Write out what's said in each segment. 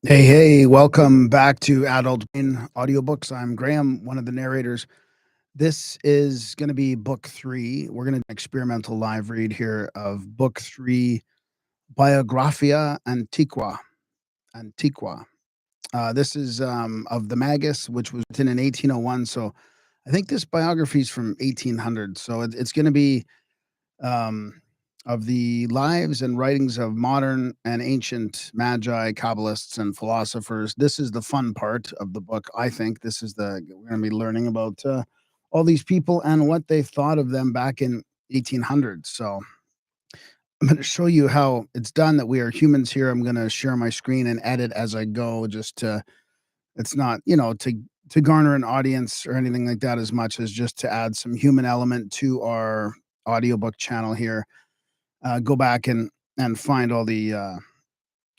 Hey, welcome back to Adult Brain Audiobooks. I'm Graham, one of the narrators. This is going to be book 3. We're going to do an experimental live read here of book 3, BIOGRAPHY Antiqua. This is of the MAGUS, which was written in 1801. So I think this biography is from 1800. So it's going to be um, of the lives and writings of modern and ancient magi, Kabbalists, and philosophers. This is the fun part of the book. I think we're going to be learning about all these people and what they thought of them back in 1800. So I'm going to show you how it's done. That we are humans here. I'm going to share my screen and edit as I go. It's not to garner an audience or anything like that as much as just to add some human element to our audiobook channel here. Go back and find all the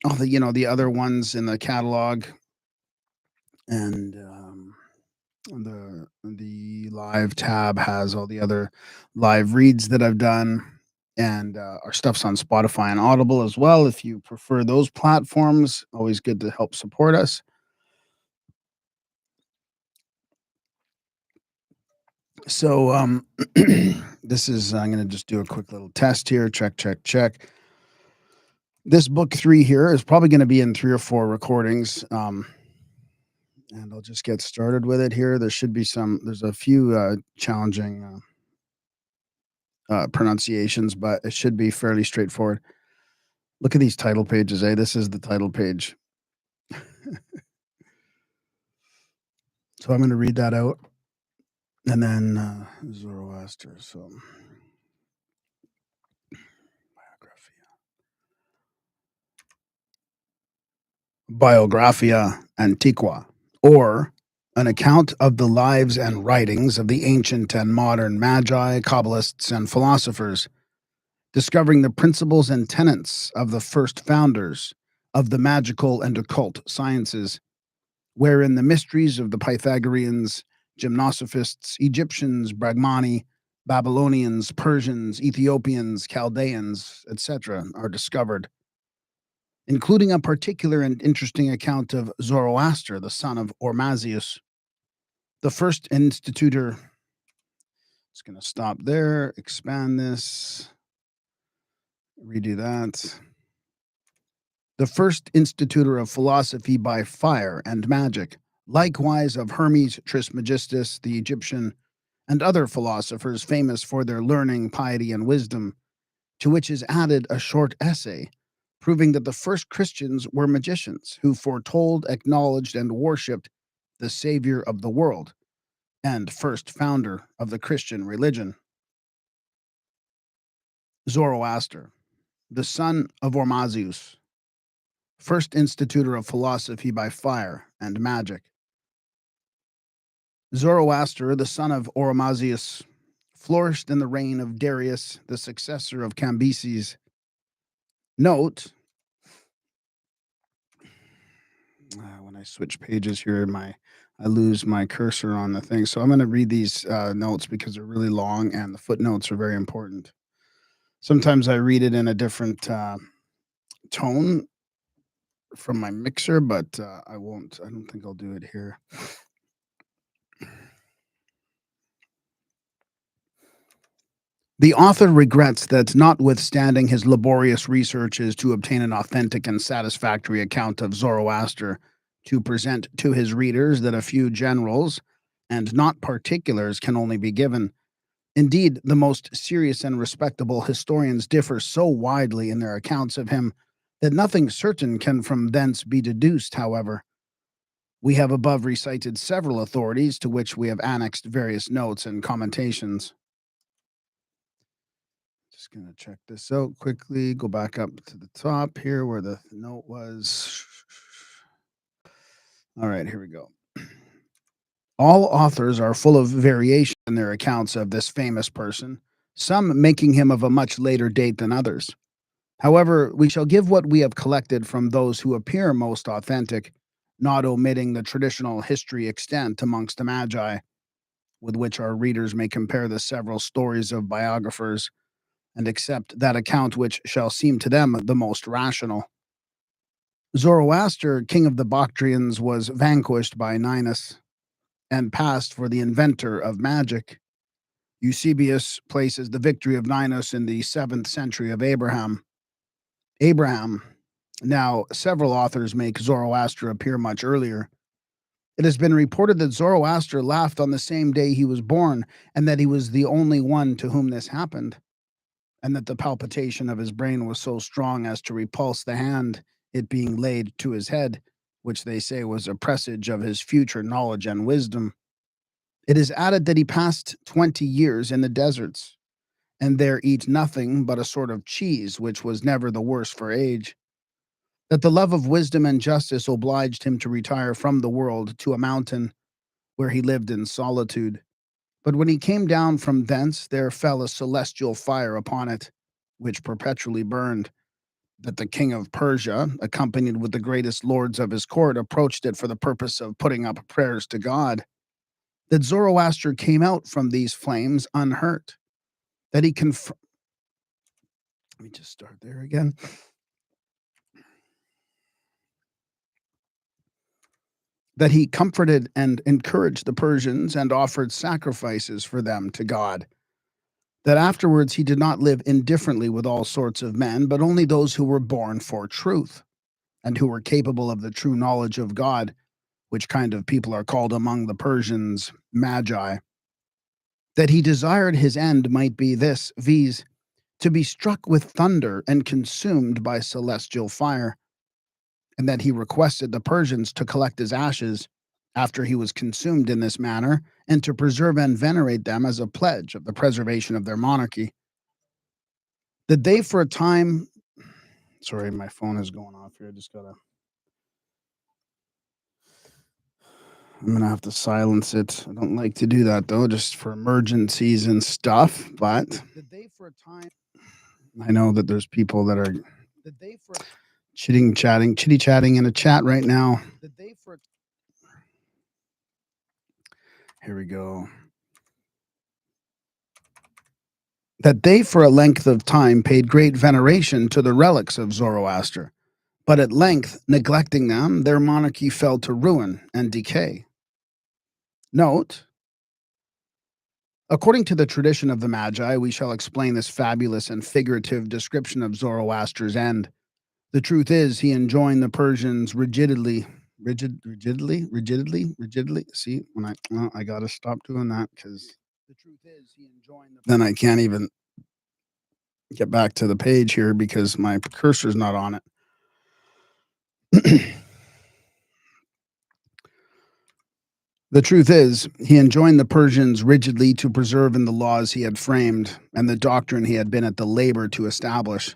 the other ones in the catalog, and the live tab has all the other live reads that I've done, and our stuff's on Spotify and Audible as well. If you prefer those platforms, always good to help support us. So this is I'm going to just do a quick little test here. Check. This book 3 here is probably going to be in 3 or 4 recordings. And I'll just get started with it here. There's a few challenging pronunciations, but it should be fairly straightforward. Look at these title pages, eh? This is the title page. So I'm going to read that out. And then Zoroaster. So Biographia Antiqua, or an account of the lives and writings of the ancient and modern magi, Kabbalists, and philosophers, discovering the principles and tenets of the first founders of the magical and occult sciences, wherein the mysteries of the Pythagoreans, Gymnosophists, Egyptians, Brahmani, Babylonians, Persians, Ethiopians, Chaldeans, etc., are discovered, including a particular and interesting account of Zoroaster, the son of Oromasius, the first institutor. It's going to stop there, expand this, redo that. The first institutor of philosophy by fire and magic, likewise of Hermes Trismegistus, the Egyptian, and other philosophers famous for their learning, piety, and wisdom, to which is added a short essay proving that the first Christians were magicians who foretold, acknowledged, and worshipped the Savior of the world and first founder of the Christian religion. Zoroaster, the son of Oromasius, first institutor of philosophy by fire and magic. Zoroaster, the son of Oromasius, flourished in the reign of Darius, the successor of Cambyses. Note, when I switch pages here, I lose my cursor on the thing. So I'm going to read these notes because they're really long and the footnotes are very important. Sometimes I read it in a different tone from my mixer, but I won't. I don't think I'll do it here. The author regrets that, notwithstanding his laborious researches to obtain an authentic and satisfactory account of Zoroaster to present to his readers, that a few generals, and not particulars, can only be given. Indeed, the most serious and respectable historians differ so widely in their accounts of him that nothing certain can from thence be deduced, however. We have above recited several authorities to which we have annexed various notes and commentations. Just going to check this out quickly. Go back up to the top here where the note was. All right, here we go. All authors are full of variation in their accounts of this famous person, some making him of a much later date than others. However, we shall give what we have collected from those who appear most authentic, not omitting the traditional history extant amongst the Magi, with which our readers may compare the several stories of biographers, and accept that account which shall seem to them the most rational. Zoroaster, king of the Bactrians, was vanquished by Ninus and passed for the inventor of magic. Eusebius places the victory of Ninus in the 7th century of Abraham. Now, several authors make Zoroaster appear much earlier. It has been reported that Zoroaster laughed on the same day he was born, and that he was the only one to whom this happened, and that the palpitation of his brain was so strong as to repulse the hand, it being laid to his head, which they say was a presage of his future knowledge and wisdom. It is added that he passed 20 years in the deserts, and there eat nothing but a sort of cheese, which was never the worse for age. That the love of wisdom and justice obliged him to retire from the world to a mountain, where he lived in solitude. But when he came down from thence, there fell a celestial fire upon it, which perpetually burned. That the king of Persia, accompanied with the greatest lords of his court, approached it for the purpose of putting up prayers to God. That Zoroaster came out from these flames unhurt. That he Let me just start there again. That he comforted and encouraged the Persians and offered sacrifices for them to God. That afterwards he did not live indifferently with all sorts of men, but only those who were born for truth, and who were capable of the true knowledge of God, which kind of people are called among the Persians Magi. That he desired his end might be this, viz., to be struck with thunder and consumed by celestial fire, and that he requested the Persians to collect his ashes after he was consumed in this manner, and to preserve and venerate them as a pledge of the preservation of their monarchy. That they for a time... Sorry, my phone is going off here. I'm going to have to silence it. I don't like to do that, though, just for emergencies and stuff, but... That they for a time... I know that there's people that are chitty-chatting in a chat right now. Here we go. That they for a length of time paid great veneration to the relics of Zoroaster, but at length, neglecting them, their monarchy fell to ruin and decay. Note, according to the tradition of the Magi, we shall explain this fabulous and figurative description of Zoroaster's end. The truth is, he enjoined the Persians rigidly. See, I gotta stop doing that, because the truth is, he enjoined then I can't even get back to the page here because my cursor's not on it. The truth is, he enjoined the Persians rigidly to preserve in the laws he had framed and the doctrine he had been at the labor to establish,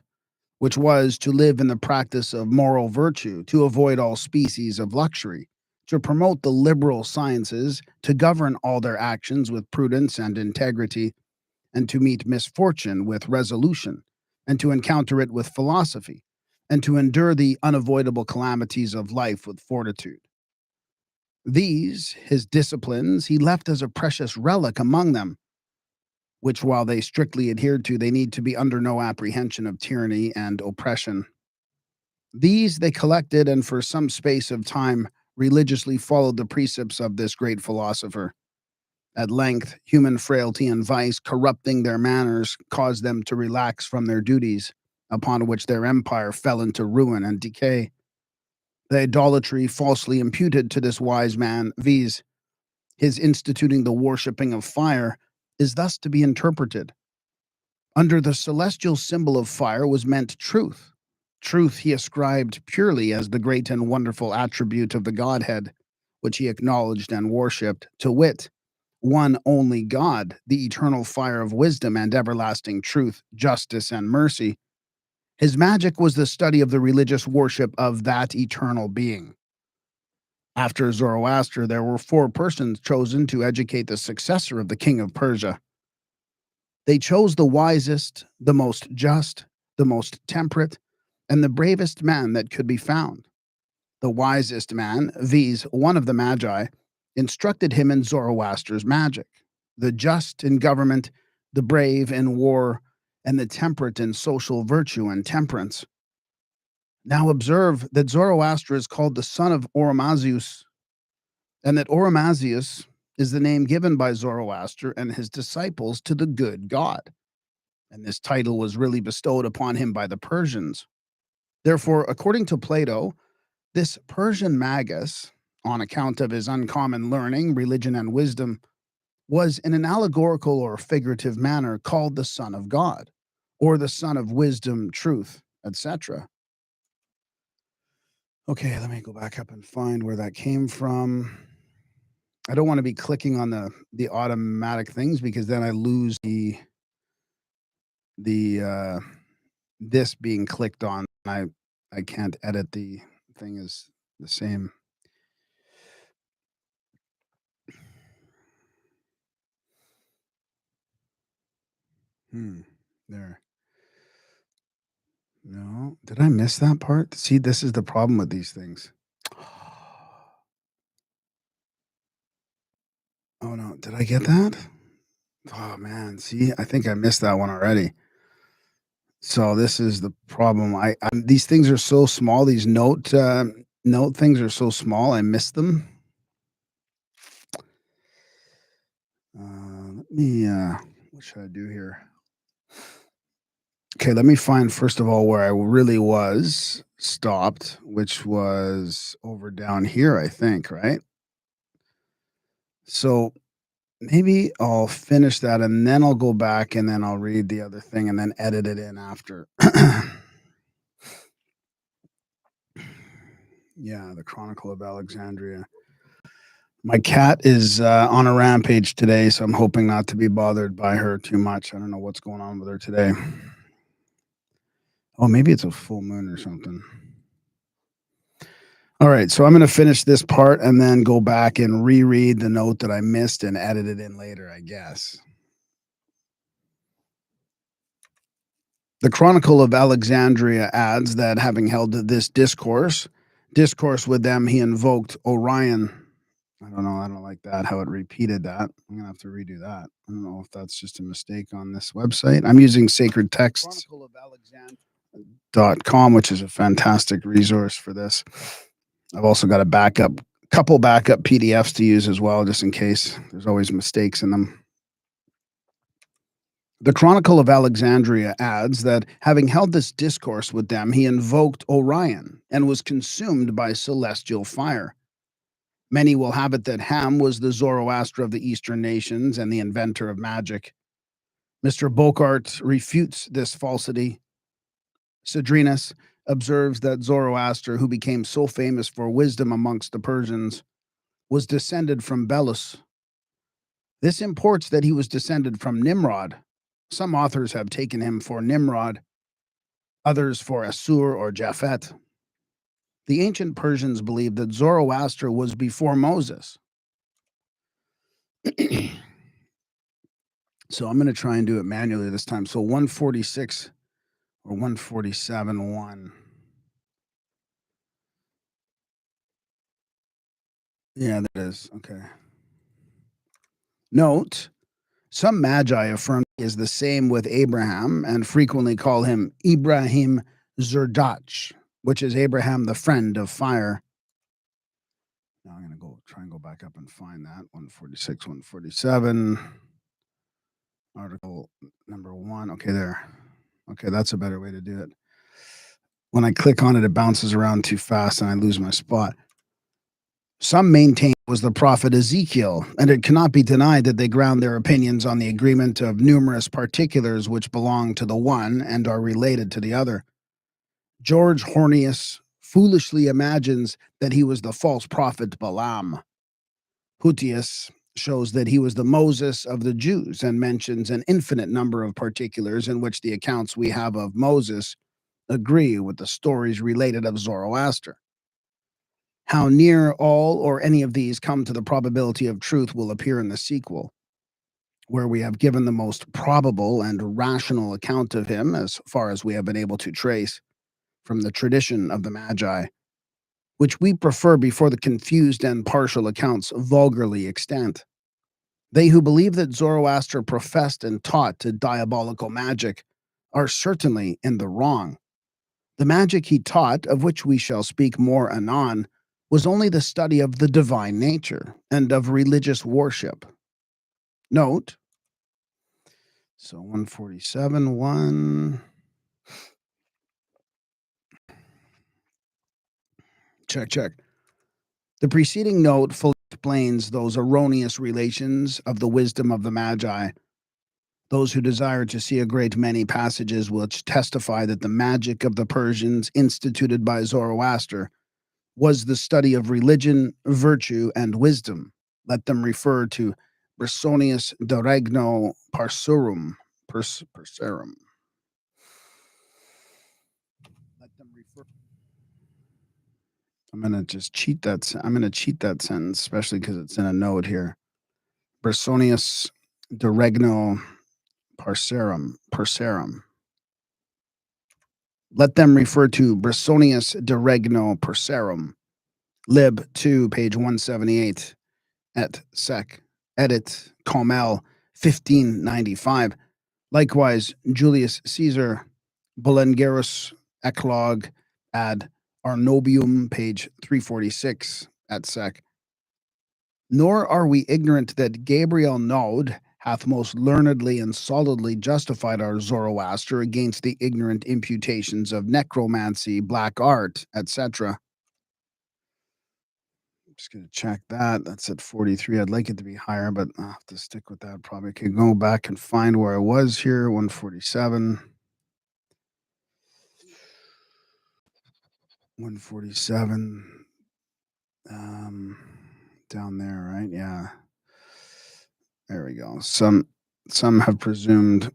which was to live in the practice of moral virtue, to avoid all species of luxury, to promote the liberal sciences, to govern all their actions with prudence and integrity, and to meet misfortune with resolution, and to encounter it with philosophy, and to endure the unavoidable calamities of life with fortitude. These, his disciplines, he left as a precious relic among them, which while they strictly adhered to, they need to be under no apprehension of tyranny and oppression. These they collected, and for some space of time religiously followed the precepts of this great philosopher. At length, human frailty and vice, corrupting their manners, caused them to relax from their duties, upon which their empire fell into ruin and decay. The idolatry falsely imputed to this wise man, viz., his instituting the worshipping of fire, is thus to be interpreted. Under the celestial symbol of fire was meant truth. Truth he ascribed purely as the great and wonderful attribute of the Godhead, which he acknowledged and worshipped, to wit, one only God, the eternal fire of wisdom and everlasting truth, justice and mercy. His magic was the study of the religious worship of that eternal being. After Zoroaster, there were 4 persons chosen to educate the successor of the king of Persia. They chose the wisest, the most just, the most temperate, and the bravest man that could be found. The wisest man, viz., one of the Magi, instructed him in Zoroaster's magic, the just in government, the brave in war, and the temperate in social virtue and temperance. Now observe that Zoroaster is called the son of Oromasius, and that Oromasius is the name given by Zoroaster and his disciples to the good God. And this title was really bestowed upon him by the Persians. Therefore, according to Plato, this Persian Magus, on account of his uncommon learning, religion, and wisdom, was in an allegorical or figurative manner called the Son of God, or the Son of Wisdom, Truth, etc. Okay, let me go back up and find where that came from. I don't want to be clicking on the automatic things because then I lose the this being clicked on. I can't edit the thing is the same. There. No, did I miss that part? See, this is the problem with these things. Oh no, did I get that? Oh man, see, I think I missed that one already. So this is the problem. These things are so small. These note things are so small. I missed them. Let me. What should I do here? Okay, let me find first of all where I really was stopped, which was over down here, I think, right? So maybe I'll finish that and then I'll go back and then I'll read the other thing and then edit it in after. Yeah, the Chronicle of Alexandria. My cat is on a rampage today, so I'm hoping not to be bothered by her too much. I don't know what's going on with her today. Oh, maybe it's a full moon or something. All right, so I'm going to finish this part and then go back and reread the note that I missed and edit it in later, I guess. The Chronicle of Alexandria adds that having held this discourse with them, he invoked Orion. I don't know. I don't like that, how it repeated that. I'm going to have to redo that. I don't know if that's just a mistake on this website. I'm using sacredtexts.com, which is a fantastic resource for this. I've also got a couple backup PDFs to use as well, just in case. There's always mistakes in them. The Chronicle of Alexandria adds that having held this discourse with them, he invoked Orion and was consumed by celestial fire. Many will have it that Ham was the Zoroaster of the Eastern nations and the inventor of magic. Mr. Bocart refutes this falsity. Cedrinus observes that Zoroaster, who became so famous for wisdom amongst the Persians, was descended from Belus. This imports that he was descended from Nimrod. Some authors have taken him for Nimrod, others for Assur or Japhet. The ancient Persians believed that Zoroaster was before Moses. So I'm going to try and do it manually this time. So 146 or 147, 1. Yeah, that is. Okay. Note, some magi affirm he is the same with Abraham and frequently call him Ibrahim Zerdach, which is Abraham, the friend of fire. Now I'm going to try and go back up and find that. 146, 147. Article number 1. Okay, there. Okay, that's a better way to do it. When I click on it, it bounces around too fast and I lose my spot. Some maintain it was the prophet Ezekiel, and it cannot be denied that they ground their opinions on the agreement of numerous particulars which belong to the one and are related to the other. George Hornius foolishly imagines that he was the false prophet Balaam. Hutius shows that he was the Moses of the Jews and mentions an infinite number of particulars in which the accounts we have of Moses agree with the stories related of Zoroaster. How near all or any of these come to the probability of truth will appear in the sequel, where we have given the most probable and rational account of him as far as we have been able to trace from the tradition of the Magi, which we prefer before the confused and partial accounts vulgarly extant. They who believe that Zoroaster professed and taught to diabolical magic are certainly in the wrong. The magic he taught, of which we shall speak more anon, was only the study of the divine nature and of religious worship. Note, so 147, 1. Check. The preceding note fully explains those erroneous relations of the wisdom of the Magi. Those who desire to see a great many passages which testify that the magic of the Persians instituted by Zoroaster was the study of religion, virtue, and wisdom. Let them refer to Bersonius de Regno Parsurum. Perserum. Let them refer. I'm going to just cheat that. I'm going to cheat that sentence, especially because it's in a note here. Bersonius de Regno Parserum. Let them refer to Bersonius de Regno Parserum. Lib 2, page 178, et sec. Edit Comel 1595. Likewise, Julius Caesar, Belengerus Eclog ad Arnobium, page 346, et sec. Nor are we ignorant that Gabriel Naud hath most learnedly and solidly justified our Zoroaster against the ignorant imputations of necromancy, black art, etc. I'm just going to check that. That's at 43. I'd like it to be higher, but I'll have to stick with that. Probably could go back and find where I was here. 147. 147. Down there, right? Yeah. There we go. Some have presumed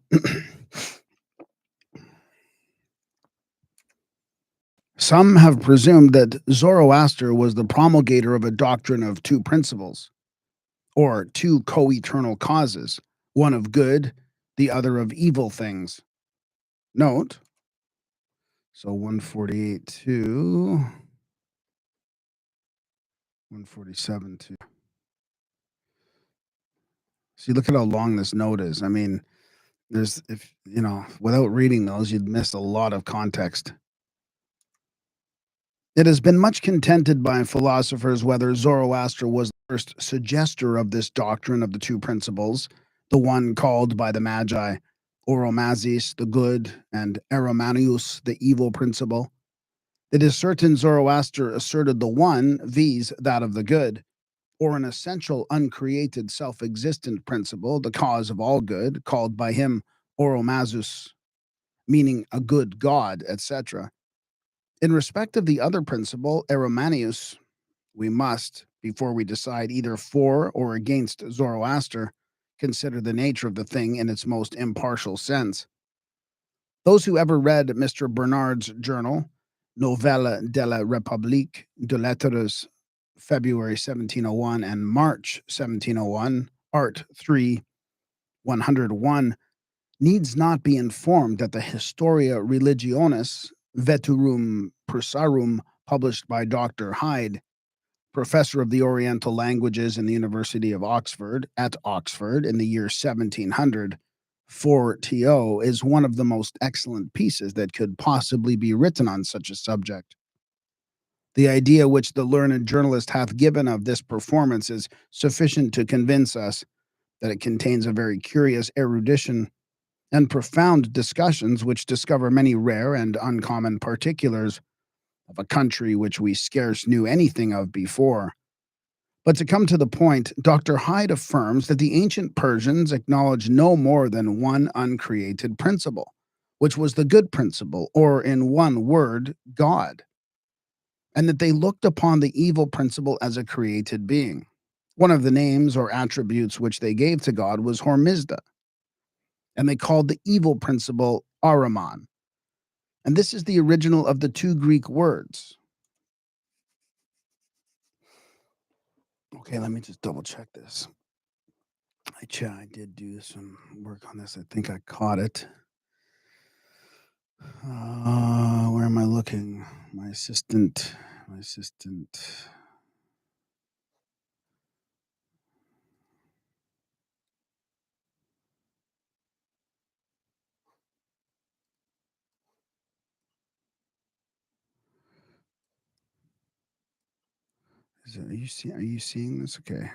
some have presumed that Zoroaster was the promulgator of a doctrine of two principles, or two co-eternal causes, one of good, the other of evil things. Note, so 148 to 147 to. See, look at how long this note is. I mean, there's, if you know, without reading those, you'd miss a lot of context. It has been much contended by philosophers whether Zoroaster was the first suggester of this doctrine of the two principles, the one called by the Magi Oromasius, the good, and Aromanius, the evil principle. It is certain Zoroaster asserted the one, viz., that of the good, or an essential, uncreated, self-existent principle, the cause of all good, called by him Oromasius, meaning a good god, etc. In respect of the other principle, Aromanius, we must, before we decide either for or against Zoroaster, consider the nature of the thing in its most impartial sense. Those who ever read Mr. Bernard's journal, Novelle de la République de Lettres, February 1701 and March 1701, Art 3, 101, needs not be informed that the Historia Religionis Veturum Persarum, published by Dr. Hyde, professor of the Oriental languages in the University of Oxford, at Oxford in the year 1700, 4to, is one of the most excellent pieces that could possibly be written on such a subject. The idea which the learned journalist hath given of this performance is sufficient to convince us that it contains a very curious erudition and profound discussions which discover many rare and uncommon particulars of a country which we scarce knew anything of before. But to come to the point, Dr. Hyde affirms that the ancient Persians acknowledged no more than one uncreated principle, which was the good principle, or in one word, God, and that they looked upon the evil principle as a created being. One of the names or attributes which they gave to God was Hormizda, and they called the evil principle Ahriman. And this is the original of the two Greek words. Okay, let me just double check this. I did do some work on this. I think I caught it. Where am I looking? My assistant. Are you seeing this? Okay.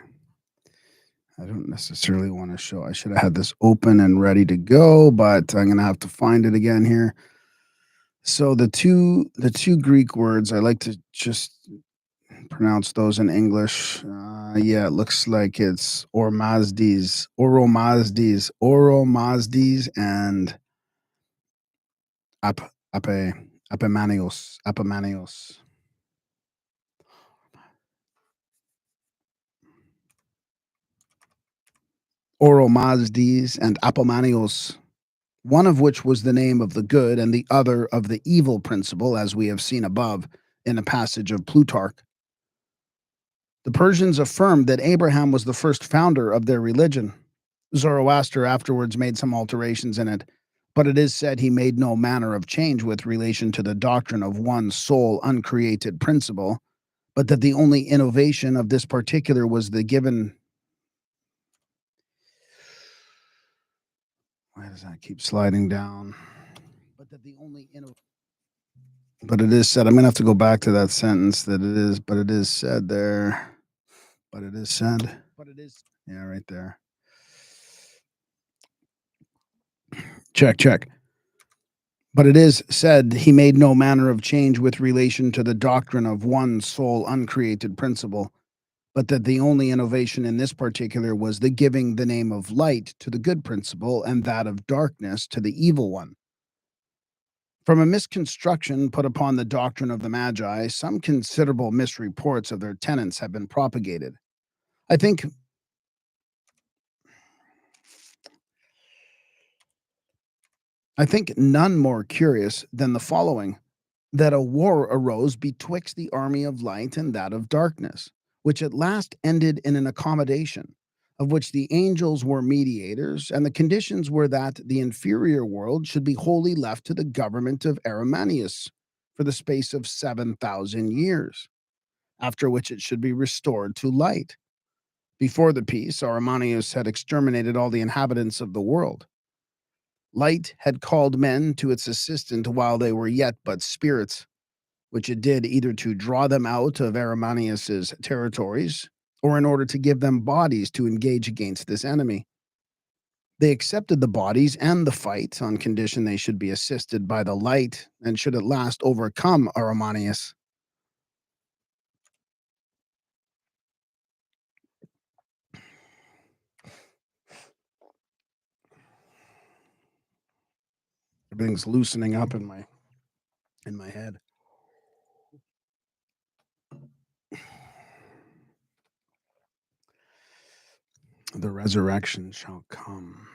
I don't necessarily want to show. I should have had this open and ready to go, but I'm gonna have to find it again here. So the two Greek words, I like to just pronounce those in English. Yeah, it looks like it's Oromazdes, and Ap, Ape, Apomanios. Oromazdes and Apomanios, one of which was the name of the good and the other of the evil principle, as we have seen above in a passage of Plutarch. The Persians affirmed that Abraham was the first founder of their religion. Zoroaster afterwards made some alterations in it, but it is said he made no manner of change with relation to the doctrine of one sole uncreated principle, but that the only innovation of this particular was the given. Why does that keep sliding down? But that the only But it is said, I'm going to have to go back to that sentence that it is, but it is said there. But it is said. Yeah, right there. Check. But it is said he made no manner of change with relation to the doctrine of one sole uncreated principle, but that the only innovation in this particular was the giving the name of light to the good principle and that of darkness to the evil one. From a misconstruction put upon the doctrine of the Magi, some considerable misreports of their tenets have been propagated. I think none more curious than the following: that a war arose betwixt the army of light and that of darkness, which at last ended in an accommodation, of which the angels were mediators, and the conditions were that the inferior world should be wholly left to the government of Hermes for the space of 7,000 years, after which it should be restored to light. Before the peace, Oromasius had exterminated all the inhabitants of the world. Light had called men to its assistance while they were yet but spirits, which it did either to draw them out of Oromasius's territories or in order to give them bodies to engage against this enemy. They accepted the bodies and the fight on condition they should be assisted by the light and should at last overcome Oromasius. Everything's loosening up in my head. The resurrection shall come.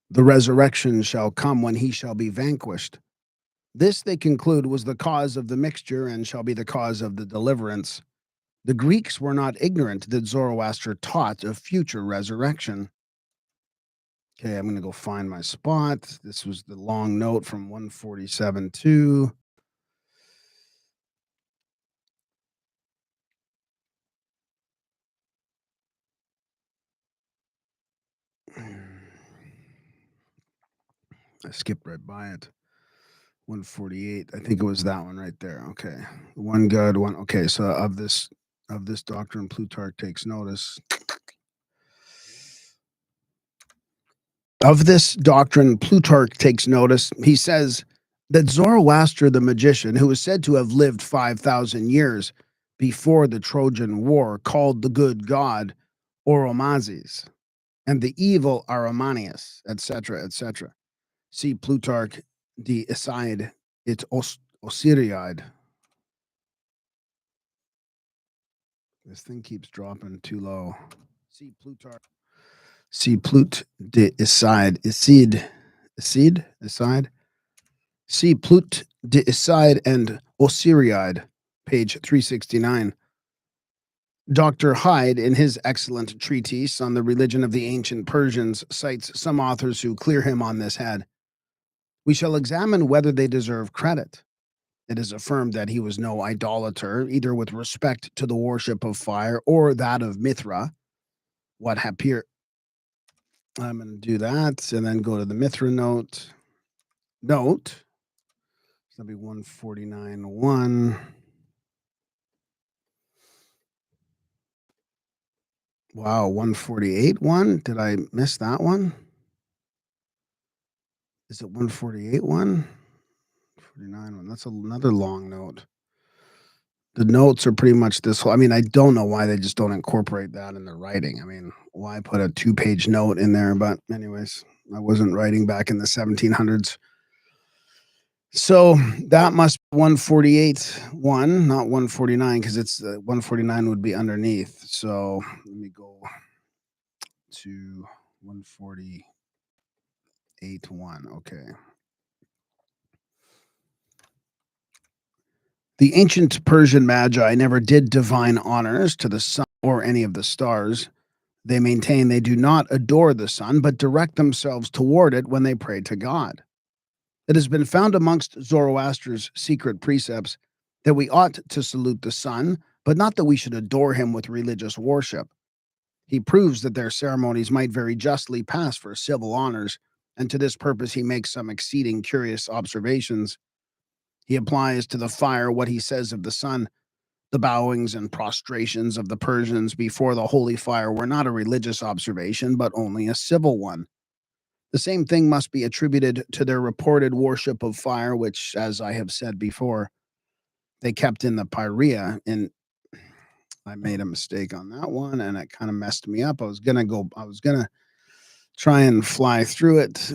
The resurrection shall come when he shall be vanquished. This, they conclude, was the cause of the mixture and shall be the cause of the deliverance. The Greeks were not ignorant that Zoroaster taught a future resurrection. Okay, I'm going to go find my spot. This was the long note from 147.2. I skipped right by it. 148. I think it was that one right there. Okay. One good one. Okay, so of this doctrine, Plutarch takes notice. Of this doctrine, Plutarch takes notice. He says that Zoroaster the magician, who is said to have lived 5,000 years before the Trojan War, called the good god Oromazes and the evil Apollonius, etc., etc. See Plutarch de Icide it Osiriide. This thing keeps dropping too low. See Plutarch. See Plut de Icide. Icide. See Plut de Icide and Osiriide, page 369. Dr. Hyde, in his excellent treatise on the religion of the ancient Persians, cites some authors who clear him on this head. We shall examine whether they deserve credit. It is affirmed that he was no idolater, either with respect to the worship of fire or that of Mithra. What appear? I'm going to do that and then go to the Mithra note. note. So that'd be 149.1. Wow, 148.1. Did I miss that one? Is it 148.1? 49.1. That's another long note. The notes are pretty much this whole. I mean, I don't know why they just don't incorporate that in their writing. I mean, why put a 2-page note in there? But anyways, I wasn't writing back in the 1700s. So that must be 148.1, not 149, because it's 149 would be underneath. So let me go to 148.1. Okay. The ancient Persian magi never did divine honors to the sun or any of the stars. They maintain they do not adore the sun, but direct themselves toward it when they pray to God. It has been found amongst Zoroaster's secret precepts that we ought to salute the sun, but not that we should adore him with religious worship. He proves that their ceremonies might very justly pass for civil honors, and to this purpose he makes some exceeding curious observations. He applies to the fire what he says of the sun. The bowings and prostrations of the Persians before the holy fire were not a religious observation, but only a civil one. The same thing must be attributed to their reported worship of fire, which, as I have said before, they kept in the Pyrea. And I made a mistake on that one, and it kind of messed me up. I was gonna try and fly through it,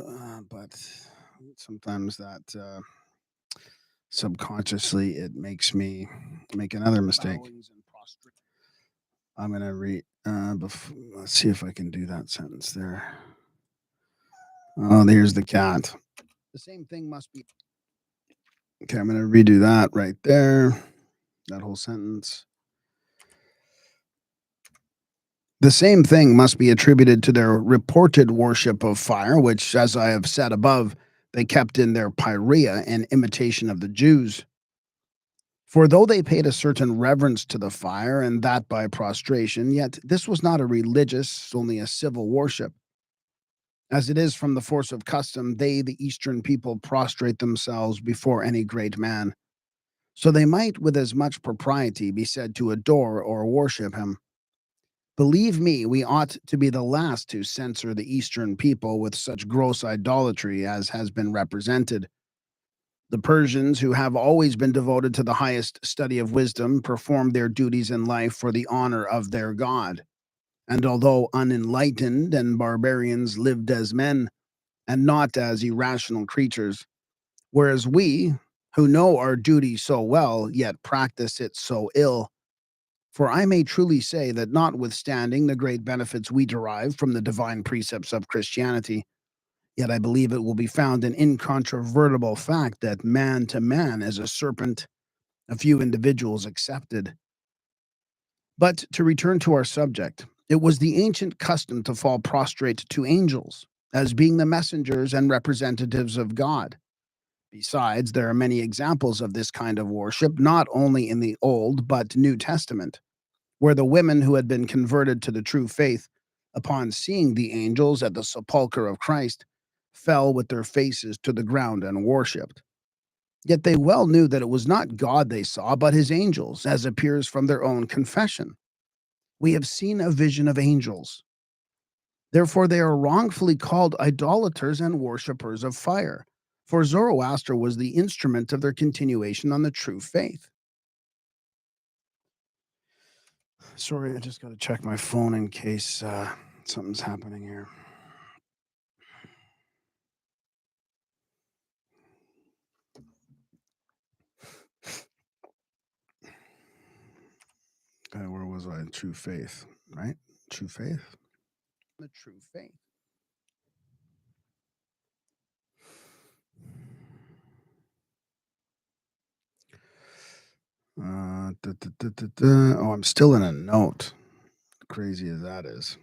but sometimes that subconsciously it makes me make another mistake. I'm gonna read. Let's see if I can do that sentence there. Oh, there's the cat. The same thing must be. Okay, I'm gonna redo that right there. That whole sentence. The same thing must be attributed to their reported worship of fire, which, as I have said above, they kept in their Pyrea in imitation of the Jews. For though they paid a certain reverence to the fire, and that by prostration, yet this was not a religious, only a civil worship. As it is from the force of custom, they, the Eastern people, prostrate themselves before any great man. So they might, with as much propriety, be said to adore or worship him. Believe me, we ought to be the last to censure the Eastern people with such gross idolatry as has been represented. The Persians, who have always been devoted to the highest study of wisdom, performed their duties in life for the honor of their God. And although unenlightened and barbarians lived as men, and not as irrational creatures, whereas we, who know our duty so well, yet practice it so ill. For I may truly say that notwithstanding the great benefits we derive from the divine precepts of Christianity, yet I believe it will be found an incontrovertible fact that man to man is a serpent, a few individuals excepted. But to return to our subject, it was the ancient custom to fall prostrate to angels, as being the messengers and representatives of God. Besides, there are many examples of this kind of worship, not only in the Old but New Testament, where the women who had been converted to the true faith, upon seeing the angels at the sepulchre of Christ, fell with their faces to the ground and worshipped. Yet they well knew that it was not God they saw, but his angels, as appears from their own confession. We have seen a vision of angels. Therefore, they are wrongfully called idolaters and worshippers of fire, for Zoroaster was the instrument of their continuation on the true faith. Sorry, I just got to check my phone in case something's happening here. Okay, where was I? True faith, right? True faith. The true faith. Oh, I'm still in a note. Crazy as that is.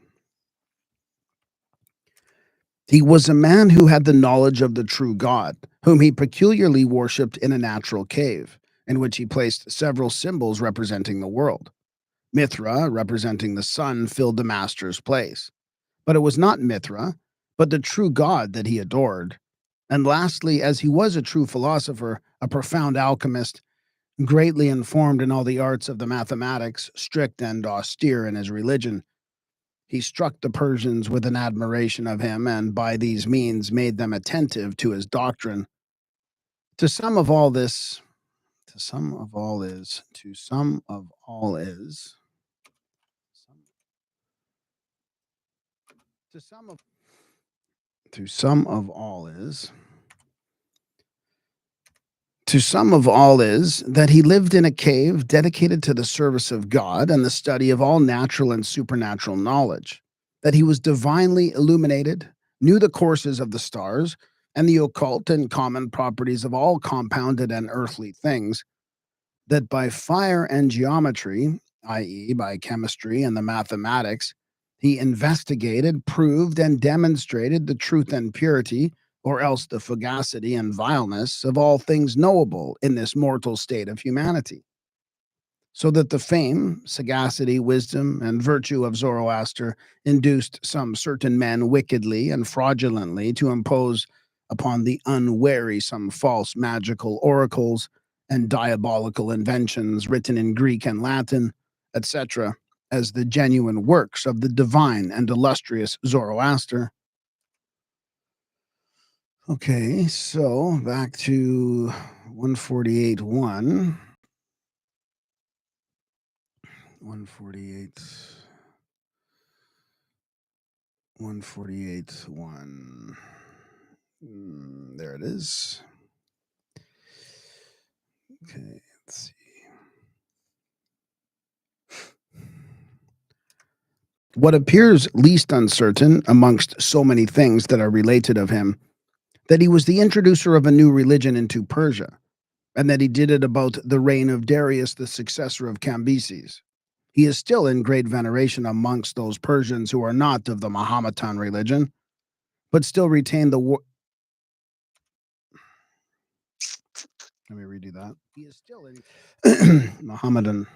He was a man who had the knowledge of the true God, whom he peculiarly worshipped in a natural cave, in which he placed several symbols representing the world. Mithra, representing the sun, filled the master's place. But it was not Mithra, but the true God that he adored. And lastly, as he was a true philosopher, a profound alchemist, greatly informed in all the arts of the mathematics, strict and austere in his religion, he struck the Persians with an admiration of him, and by these means made them attentive to his doctrine. To sum of all this, to sum of all is, to sum of all is, to sum of, to sum of all is, to sum of all is that he lived in a cave dedicated to the service of God and the study of all natural and supernatural knowledge, that he was divinely illuminated, knew the courses of the stars, and the occult and common properties of all compounded and earthly things, that by fire and geometry, i.e., by chemistry and the mathematics, he investigated, proved, and demonstrated the truth and purity, or else the fugacity and vileness of all things knowable in this mortal state of humanity. So that the fame, sagacity, wisdom, and virtue of Zoroaster induced some certain men wickedly and fraudulently to impose upon the unwary some false magical oracles and diabolical inventions written in Greek and Latin, etc., as the genuine works of the divine and illustrious Zoroaster. Okay, so back to 148.1. 148. 148.1. There it is. Okay, let's see. What appears least uncertain amongst so many things that are related of him, that he was the introducer of a new religion into Persia, and that he did it about the reign of Darius, the successor of Cambyses. He is still in great veneration amongst those Persians who are not of the Mahometan religion, but still retain the Let me redo that. He is still in Mohammedan.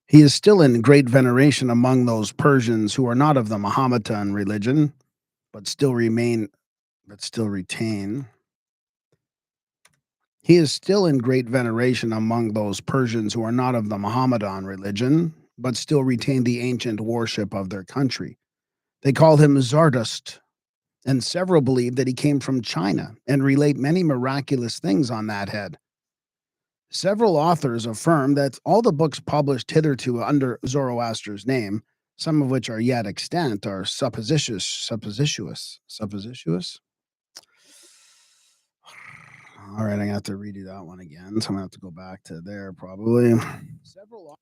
He is still in great veneration among those Persians who are not of the Mahometan religion, but still retain. He is still in great veneration among those Persians who are not of the Mohammedan religion, but still retain the ancient worship of their country. They call him Zardust, and several believe that he came from China and relate many miraculous things on that head. Several authors affirm that all the books published hitherto under Zoroaster's name, some of which are yet extant, are supposititious. All right, I'm gonna have to redo that one again, so I'm gonna have to go back to there probably. Several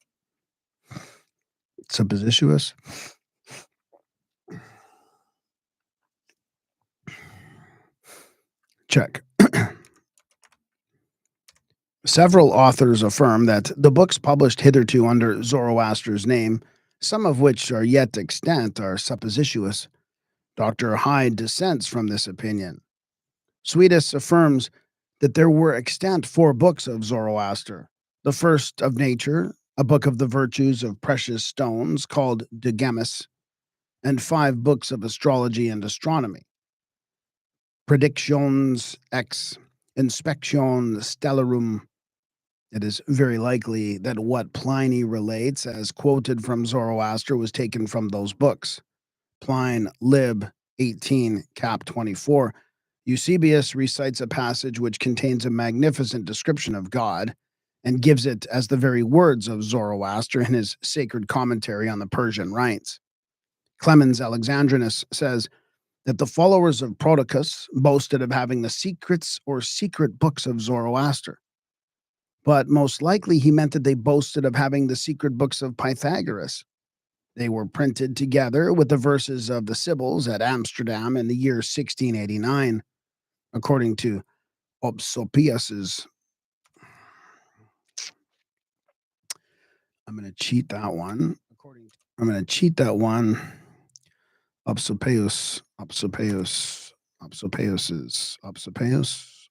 supposititious. Check. Several authors affirm that the books published hitherto under Zoroaster's name, some of which are yet extant, are supposititious. Dr. Hyde dissents from this opinion. Suidas affirms that there were extant 4 books of Zoroaster. The first of nature, a book of the virtues of precious stones called De Gemmis, and 5 books of astrology and astronomy. Predictions ex Inspection Stellarum. It is very likely that what Pliny relates as quoted from Zoroaster was taken from those books. Pline Lib 18, Cap 24. Eusebius recites a passage which contains a magnificent description of God and gives it as the very words of Zoroaster in his sacred commentary on the Persian rites. Clemens Alexandrinus says that the followers of Prodicus boasted of having the secrets or secret books of Zoroaster. But most likely he meant that they boasted of having the secret books of Pythagoras. They were printed together with the verses of the Sibyls at Amsterdam in the year 1689, according to Opsopius's. I'm going to cheat that one. Opsopius.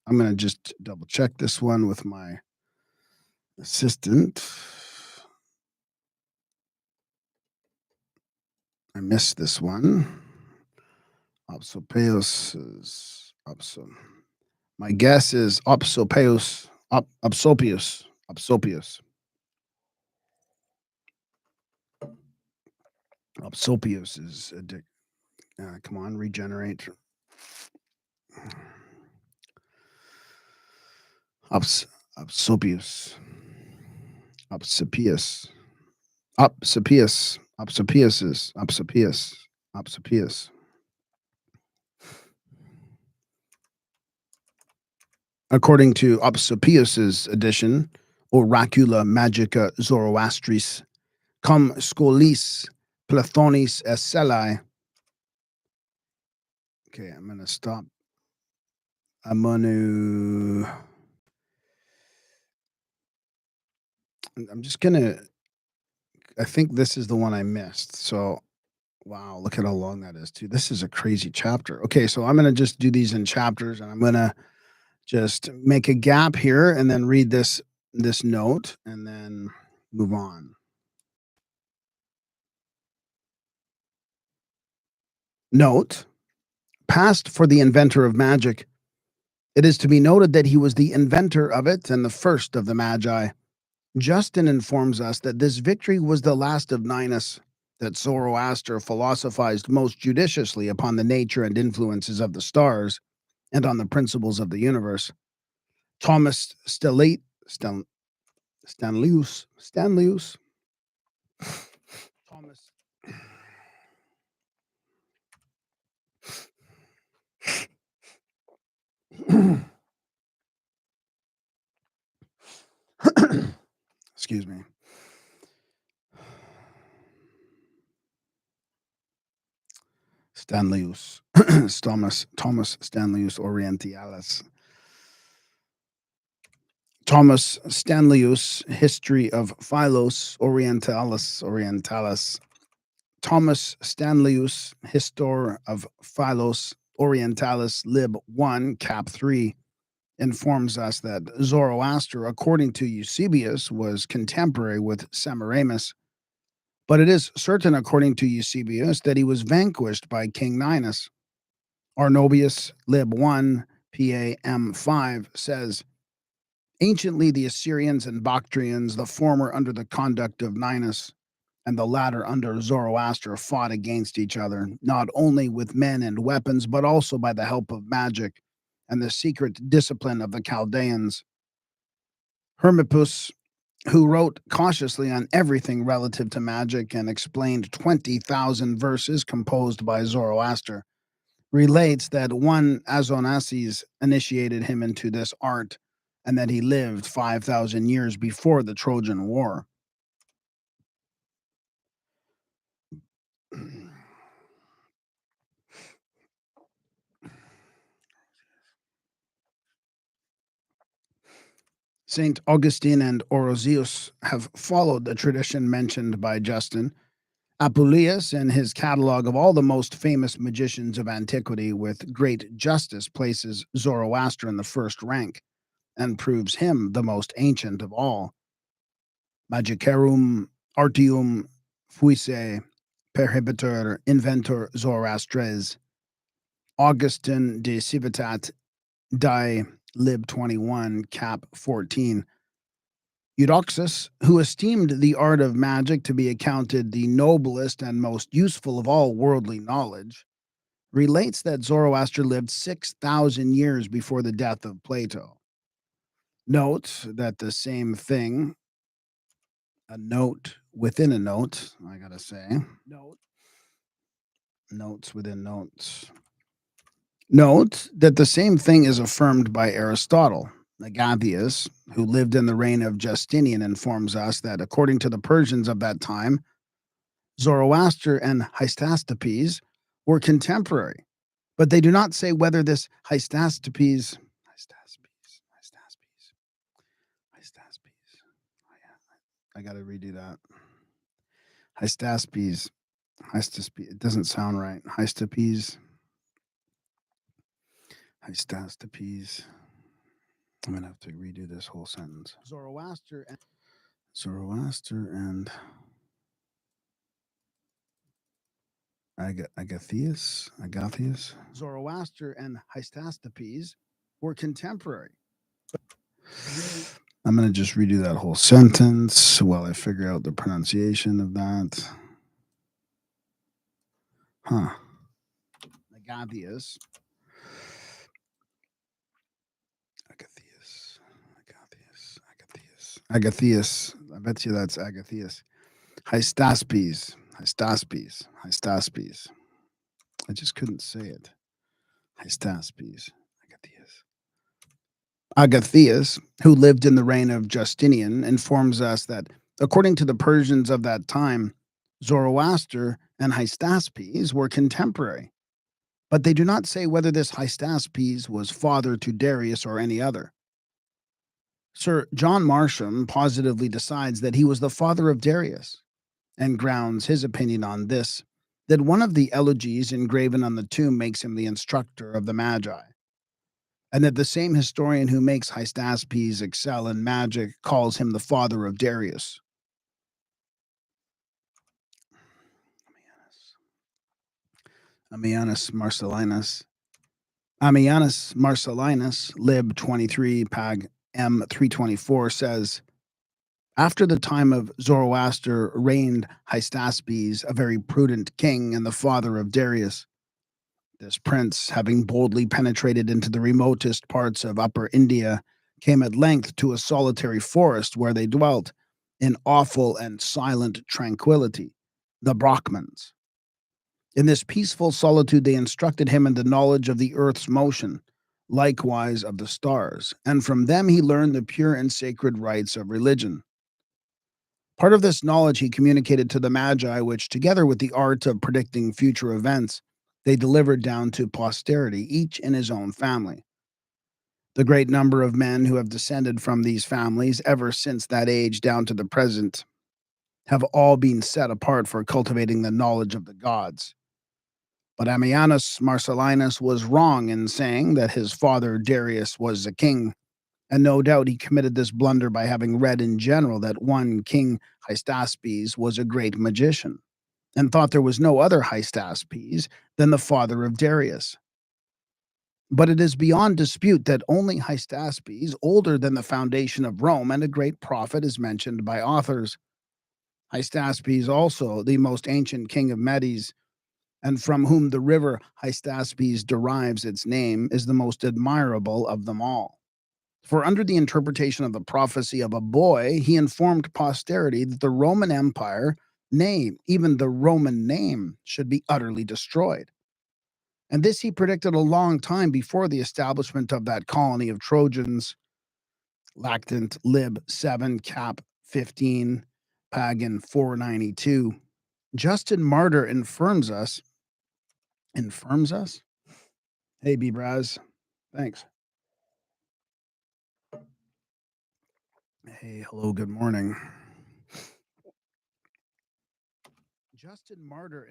I'm going to just double check this one with my assistant. I missed this one. Apsopeus is my guess is Apsopeus. Apsopius. Apsopius. Apsopius is a dick. Come on, regenerate. Apsopius. Apsopius. Apsopius. Apsopius. Apsopius. Apsopius. According to Apsopius's edition, Oracula Magica Zoroastris, cum scholis Platonis essellae. Okay, I'm going to stop. I'm just going to, I think this is the one I missed. So, wow, look at how long that is, too. This is a crazy chapter. Okay, so I'm going to just do these in chapters, and I'm going to just make a gap here and then read this note and then move on. Note, past for the inventor of magic. It is to be noted that he was the inventor of it and the first of the Magi. Justin informs us that this victory was the last of Ninus, that Zoroaster philosophized most judiciously upon the nature and influences of the stars and on the principles of the universe. Thomas Stanleus, Thomas excuse me. Stanleus, Thomas Stanleus Orientalis. Thomas Stanleus, History of Philos Orientalis. Thomas Stanleus, Histor of Philos Orientalis, Lib 1, Cap 3, informs us that Zoroaster, according to Eusebius, was contemporary with Semiramis. But it is certain, according to Eusebius, that he was vanquished by King Ninus. Arnobius, Lib 1, PAM 5, says, anciently the Assyrians and Bactrians, the former under the conduct of Ninus, and the latter under Zoroaster, fought against each other, not only with men and weapons, but also by the help of magic and the secret discipline of the Chaldeans. Hermippus, who wrote cautiously on everything relative to magic and explained 20,000 verses composed by Zoroaster, relates that one Azonaces initiated him into this art and that he lived 5,000 years before the Trojan War. St. Augustine and Orosius have followed the tradition mentioned by Justin. Apuleius, in his catalog of all the most famous magicians of antiquity, with great justice places Zoroaster in the first rank and proves him the most ancient of all. Magicarum artium fuisse perhibitor inventor Zoroastres. Augustin de Civitate die Lib 21, Cap 14. Eudoxus, who esteemed the art of magic to be accounted the noblest and most useful of all worldly knowledge, relates that Zoroaster lived 6,000 years before the death of Plato. Note that the same thing, a note within a note, I gotta say, notes within notes. Note that the same thing is affirmed by Aristotle. Agathias, who lived in the reign of Justinian, informs us that according to the Persians of that time, Zoroaster and Hystaspes were contemporary, but they do not say whether this Hystaspes, I got to redo that. Hystaspes, it doesn't sound right. Hystaspes. I'm going to have to redo this whole sentence. Zoroaster and Agathias, Zoroaster, and Hystastapes were contemporary. I'm going to just redo that whole sentence while I figure out the pronunciation of that. Agathias. Agathias. I bet you that's Agathias. Hystaspes. I just couldn't say it. Hystaspes. Agathias, who lived in the reign of Justinian, informs us that, according to the Persians of that time, Zoroaster and Hystaspes were contemporary. But they do not say whether this Hystaspes was father to Darius or any other. Sir John Marsham positively decides that he was the father of Darius, and grounds his opinion on this, that one of the elegies engraven on the tomb makes him the instructor of the Magi, and that the same historian who makes Hystaspes excel in magic calls him the father of Darius. Ammianus Marcellinus, lib 23, pag M 324, says, after the time of Zoroaster reigned Hystaspes, a very prudent king and the father of Darius. This prince, having boldly penetrated into the remotest parts of Upper India, came at length to a solitary forest where they dwelt, in awful and silent tranquillity, the Brahmans. In this peaceful solitude they instructed him in the knowledge of the earth's motion, likewise of the stars, and from them he learned the pure and sacred rites of religion. Part of this knowledge he communicated to the Magi, which, together with the art of predicting future events, they delivered down to posterity, each in his own family. The great number of men who have descended from these families ever since that age down to the present have all been set apart for cultivating the knowledge of the gods. But Ammianus Marcellinus was wrong in saying that his father Darius was a king, and no doubt he committed this blunder by having read in general that one King Hystaspes was a great magician, and thought there was no other Hystaspes than the father of Darius. But it is beyond dispute that only Hystaspes, older than the foundation of Rome and a great prophet, is mentioned by authors. Hystaspes, also the most ancient king of Medes, and from whom the river Hystaspes derives its name, is the most admirable of them all. For under the interpretation of the prophecy of a boy, he informed posterity that the Roman Empire, nay, even the Roman name, should be utterly destroyed. And this he predicted a long time before the establishment of that colony of Trojans. Lactant lib 7 cap 15 pagan 492. Justin Martyr infirms us. Hey, B-Braz. Thanks. Hey, hello, good morning. Justin Martyr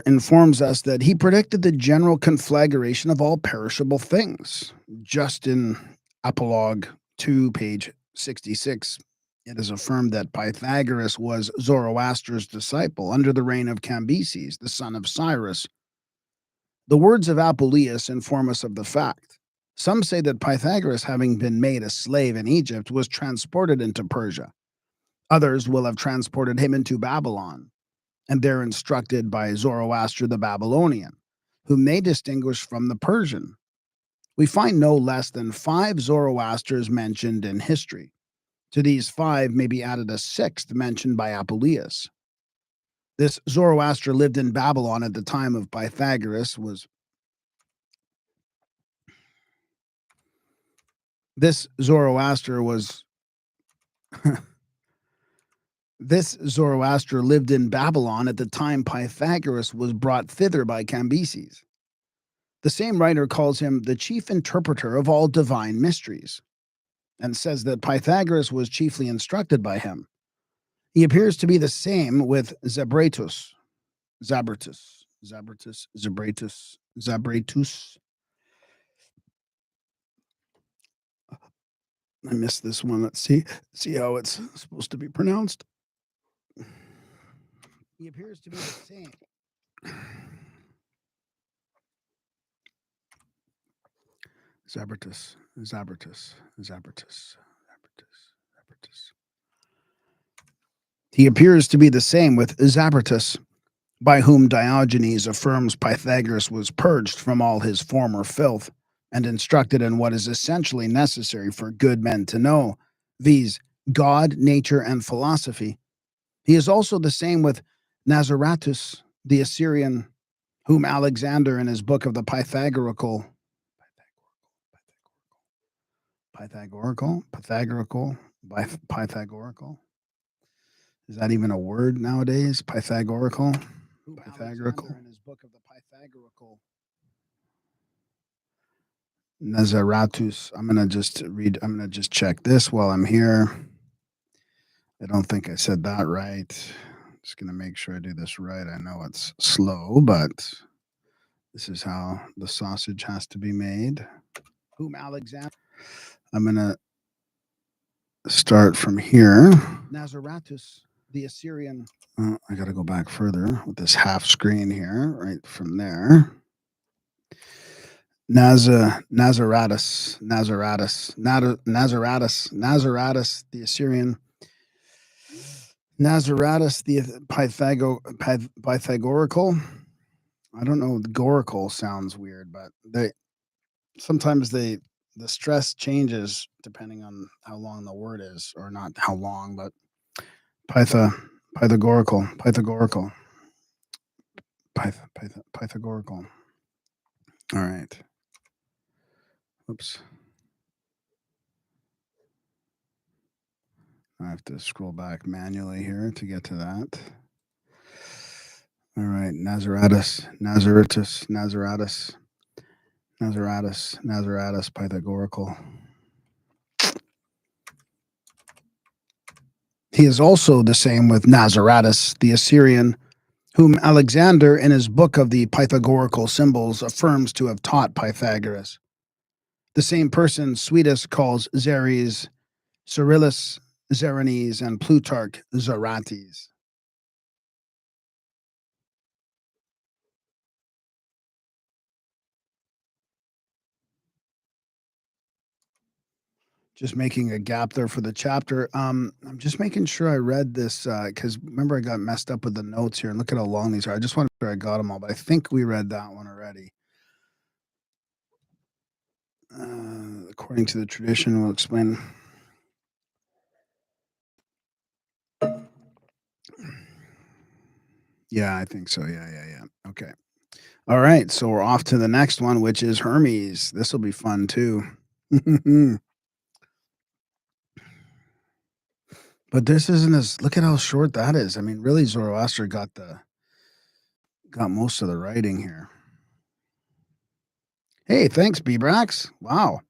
informs us that he predicted the general conflagration of all perishable things. Justin Apologue 2, page 66. It is affirmed that Pythagoras was Zoroaster's disciple under the reign of Cambyses, the son of Cyrus. The words of Apuleius inform us of the fact. Some say that Pythagoras, having been made a slave in Egypt, was transported into Persia. Others will have transported him into Babylon, and there instructed by Zoroaster the Babylonian, whom they distinguish from the Persian. We find no less than 5 Zoroasters mentioned in history. To these 5 may be added a 6th mentioned by Apuleius. This Zoroaster lived in Babylon at the time of Pythagoras. This Zoroaster lived in Babylon at the time Pythagoras was brought thither by Cambyses. The same writer calls him the chief interpreter of all divine mysteries, and says that Pythagoras was chiefly instructed by him. He appears to be the same with Zabratus. I missed this one. Let's see how it's supposed to be pronounced. He appears to be the same. Zabratus. He appears to be the same with Zabratus, by whom Diogenes affirms Pythagoras was purged from all his former filth and instructed in what is essentially necessary for good men to know, viz., God, nature, and philosophy. He is also the same with Nazaratus, the Assyrian, whom Alexander in his book of the Pythagorical, is that even a word nowadays? Pythagorical? In his book of the Pythagorical, Nazaratus. I'm going to just check this while I'm here. I don't think I said that right. Just going to make sure I do this right. I know it's slow, but this is how the sausage has to be made. Whom Alexander. I'm going to start from here. Nazaratus, the Assyrian. I got to go back further with this half screen here, right from there. Nazaratus, the Assyrian. Nazaratus, the Pythagorical. I don't know. The Gorical sounds weird, but sometimes the stress changes depending on how long the word is, or not how long, but Pythagorical. All right. Oops. I have to scroll back manually here to get to that. All right. Nazaratus, Pythagorical. He is also the same with Nazaratus, the Assyrian, whom Alexander in his book of the Pythagorical symbols affirms to have taught Pythagoras. The same person Suidas calls Zeres, Cyrillus, Zerenes, and Plutarch, Zarates. Just making a gap there for the chapter. I'm just making sure I read this because remember I got messed up with the notes here, and look at how long these are. I just want to make sure I got them all, but I think we read that one already. According to the tradition, we'll explain. Yeah, I think so. Yeah. Okay. All right. So we're off to the next one, which is Hermes. This will be fun too. But this isn't as, look at how short that is. I mean, really, Zoroaster got most of the writing here. Hey, thanks, B-Brax. Wow.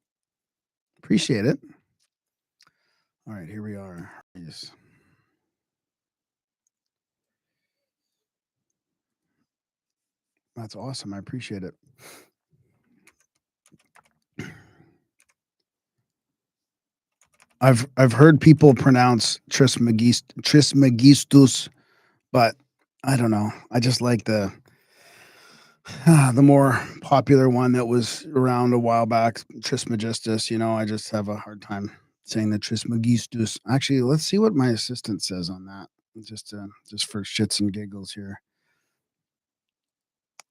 Appreciate it. All right, here we are. Hermes. That's awesome. I appreciate it. I've heard people pronounce Trismegistus, but I don't know. I just like the more popular one that was around a while back, Trismegistus. I just have a hard time saying the Trismegistus. Actually, let's see what my assistant says on that. Just for shits and giggles here.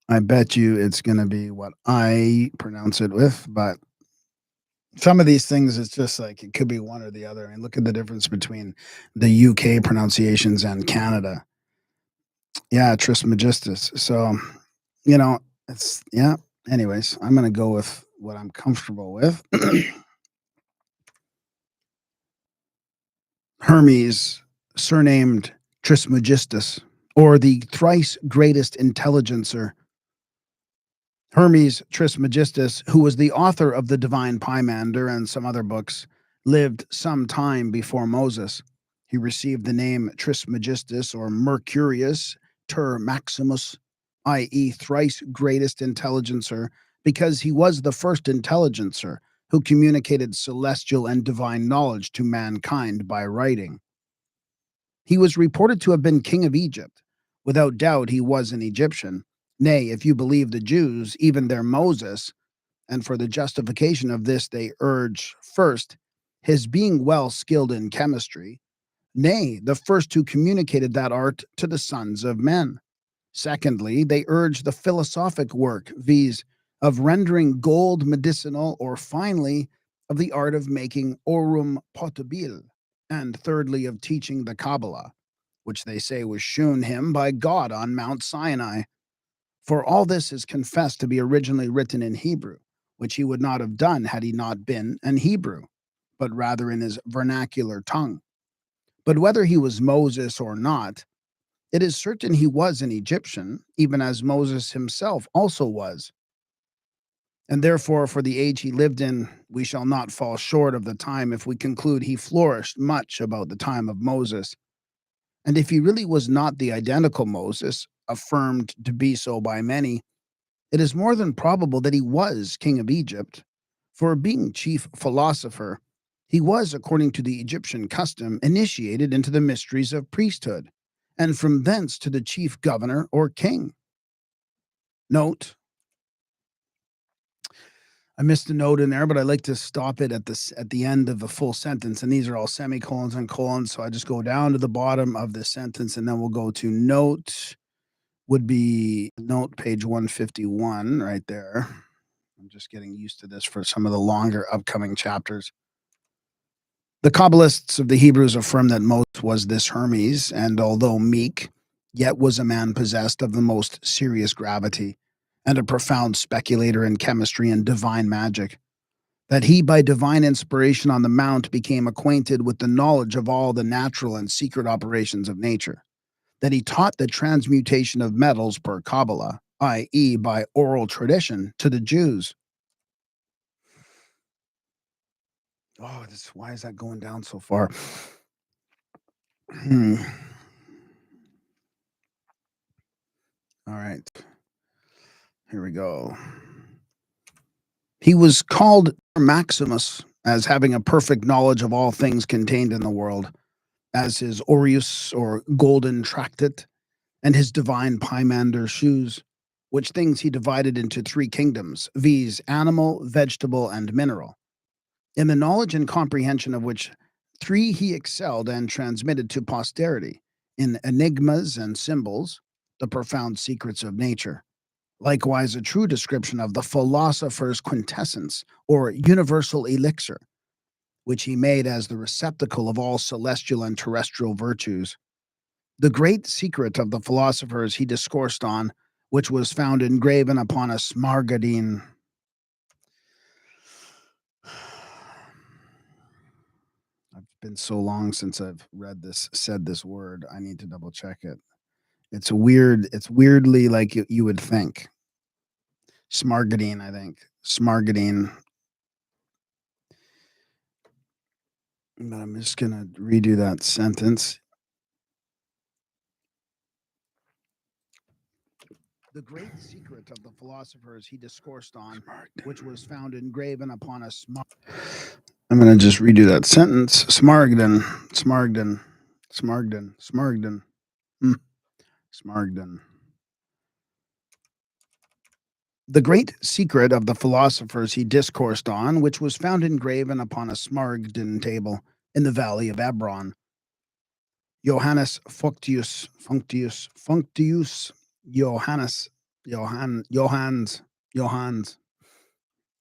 I bet you it's going to be what I pronounce it with, but some of these things, it's just like it could be one or the other. I mean, look at the difference between the UK pronunciations and Canada. Yeah, Trismegistus. So, it's, yeah. Anyways, I'm going to go with what I'm comfortable with. Hermes, surnamed Trismegistus, or the thrice greatest intelligencer. Hermes Trismegistus, who was the author of the Divine Pymander and some other books, lived some time before Moses. He received the name Trismegistus or Mercurius ter Maximus, i.e., thrice greatest intelligencer, because he was the first intelligencer who communicated celestial and divine knowledge to mankind by writing. He was reported to have been king of Egypt. Without doubt, he was an Egyptian. Nay, if you believe the Jews, even their Moses, and for the justification of this they urge, first, his being well skilled in chemistry, nay, the first who communicated that art to the sons of men. Secondly, they urge the philosophic work, viz., of rendering gold medicinal, or finally, of the art of making aurum potabile, and thirdly, of teaching the Kabbalah, which they say was shewn him by God on Mount Sinai. For all this is confessed to be originally written in Hebrew, which he would not have done had he not been an Hebrew, but rather in his vernacular tongue. But whether he was Moses or not, it is certain he was an Egyptian, even as Moses himself also was. And therefore, for the age he lived in, we shall not fall short of the time if we conclude he flourished much about the time of Moses. And if he really was not the identical Moses, affirmed to be so by many, it is more than probable that he was king of Egypt. For being chief philosopher, he was, according to the Egyptian custom, initiated into the mysteries of priesthood, and from thence to the chief governor or king. Note, I missed a note in there, but I like to stop it at the end of the full sentence, and these are all semicolons and colons, so I just go down to the bottom of the sentence, and then we'll go to note, would be note page 151 right there. I'm just getting used to this for some of the longer upcoming chapters. The Kabbalists of the Hebrews affirm that Moses was this Hermes, and although meek, yet was a man possessed of the most serious gravity, and a profound speculator in chemistry and divine magic. That he, by divine inspiration on the mount, became acquainted with the knowledge of all the natural and secret operations of nature. That he taught the transmutation of metals per Kabbalah, i.e., by oral tradition, to the Jews. Oh, why is that going down so far? All right. Here we go. He was called Maximus, as having a perfect knowledge of all things contained in the world, as his Aureus or golden tractate, and his divine Pymander shoes, which things he divided into three kingdoms, viz., animal, vegetable, and mineral. In the knowledge and comprehension of which three he excelled and transmitted to posterity, in enigmas and symbols, the profound secrets of nature. Likewise, a true description of the philosopher's quintessence, or universal elixir, which he made as the receptacle of all celestial and terrestrial virtues. The great secret of the philosophers he discoursed on, which was found engraven upon a smaragdine. I've been so long since I've said this word, I need to double check it. It's weirdly like you would think. Smaragdine, I think. Smaragdine. But I'm just going to redo that sentence. The great secret of the philosophers he discoursed on, which was found engraven upon a I'm going to just redo that sentence. Smaragdine. The great secret of the philosophers he discoursed on, which was found engraven upon a smaragdine table in the valley of Ebron. Johannes Functius,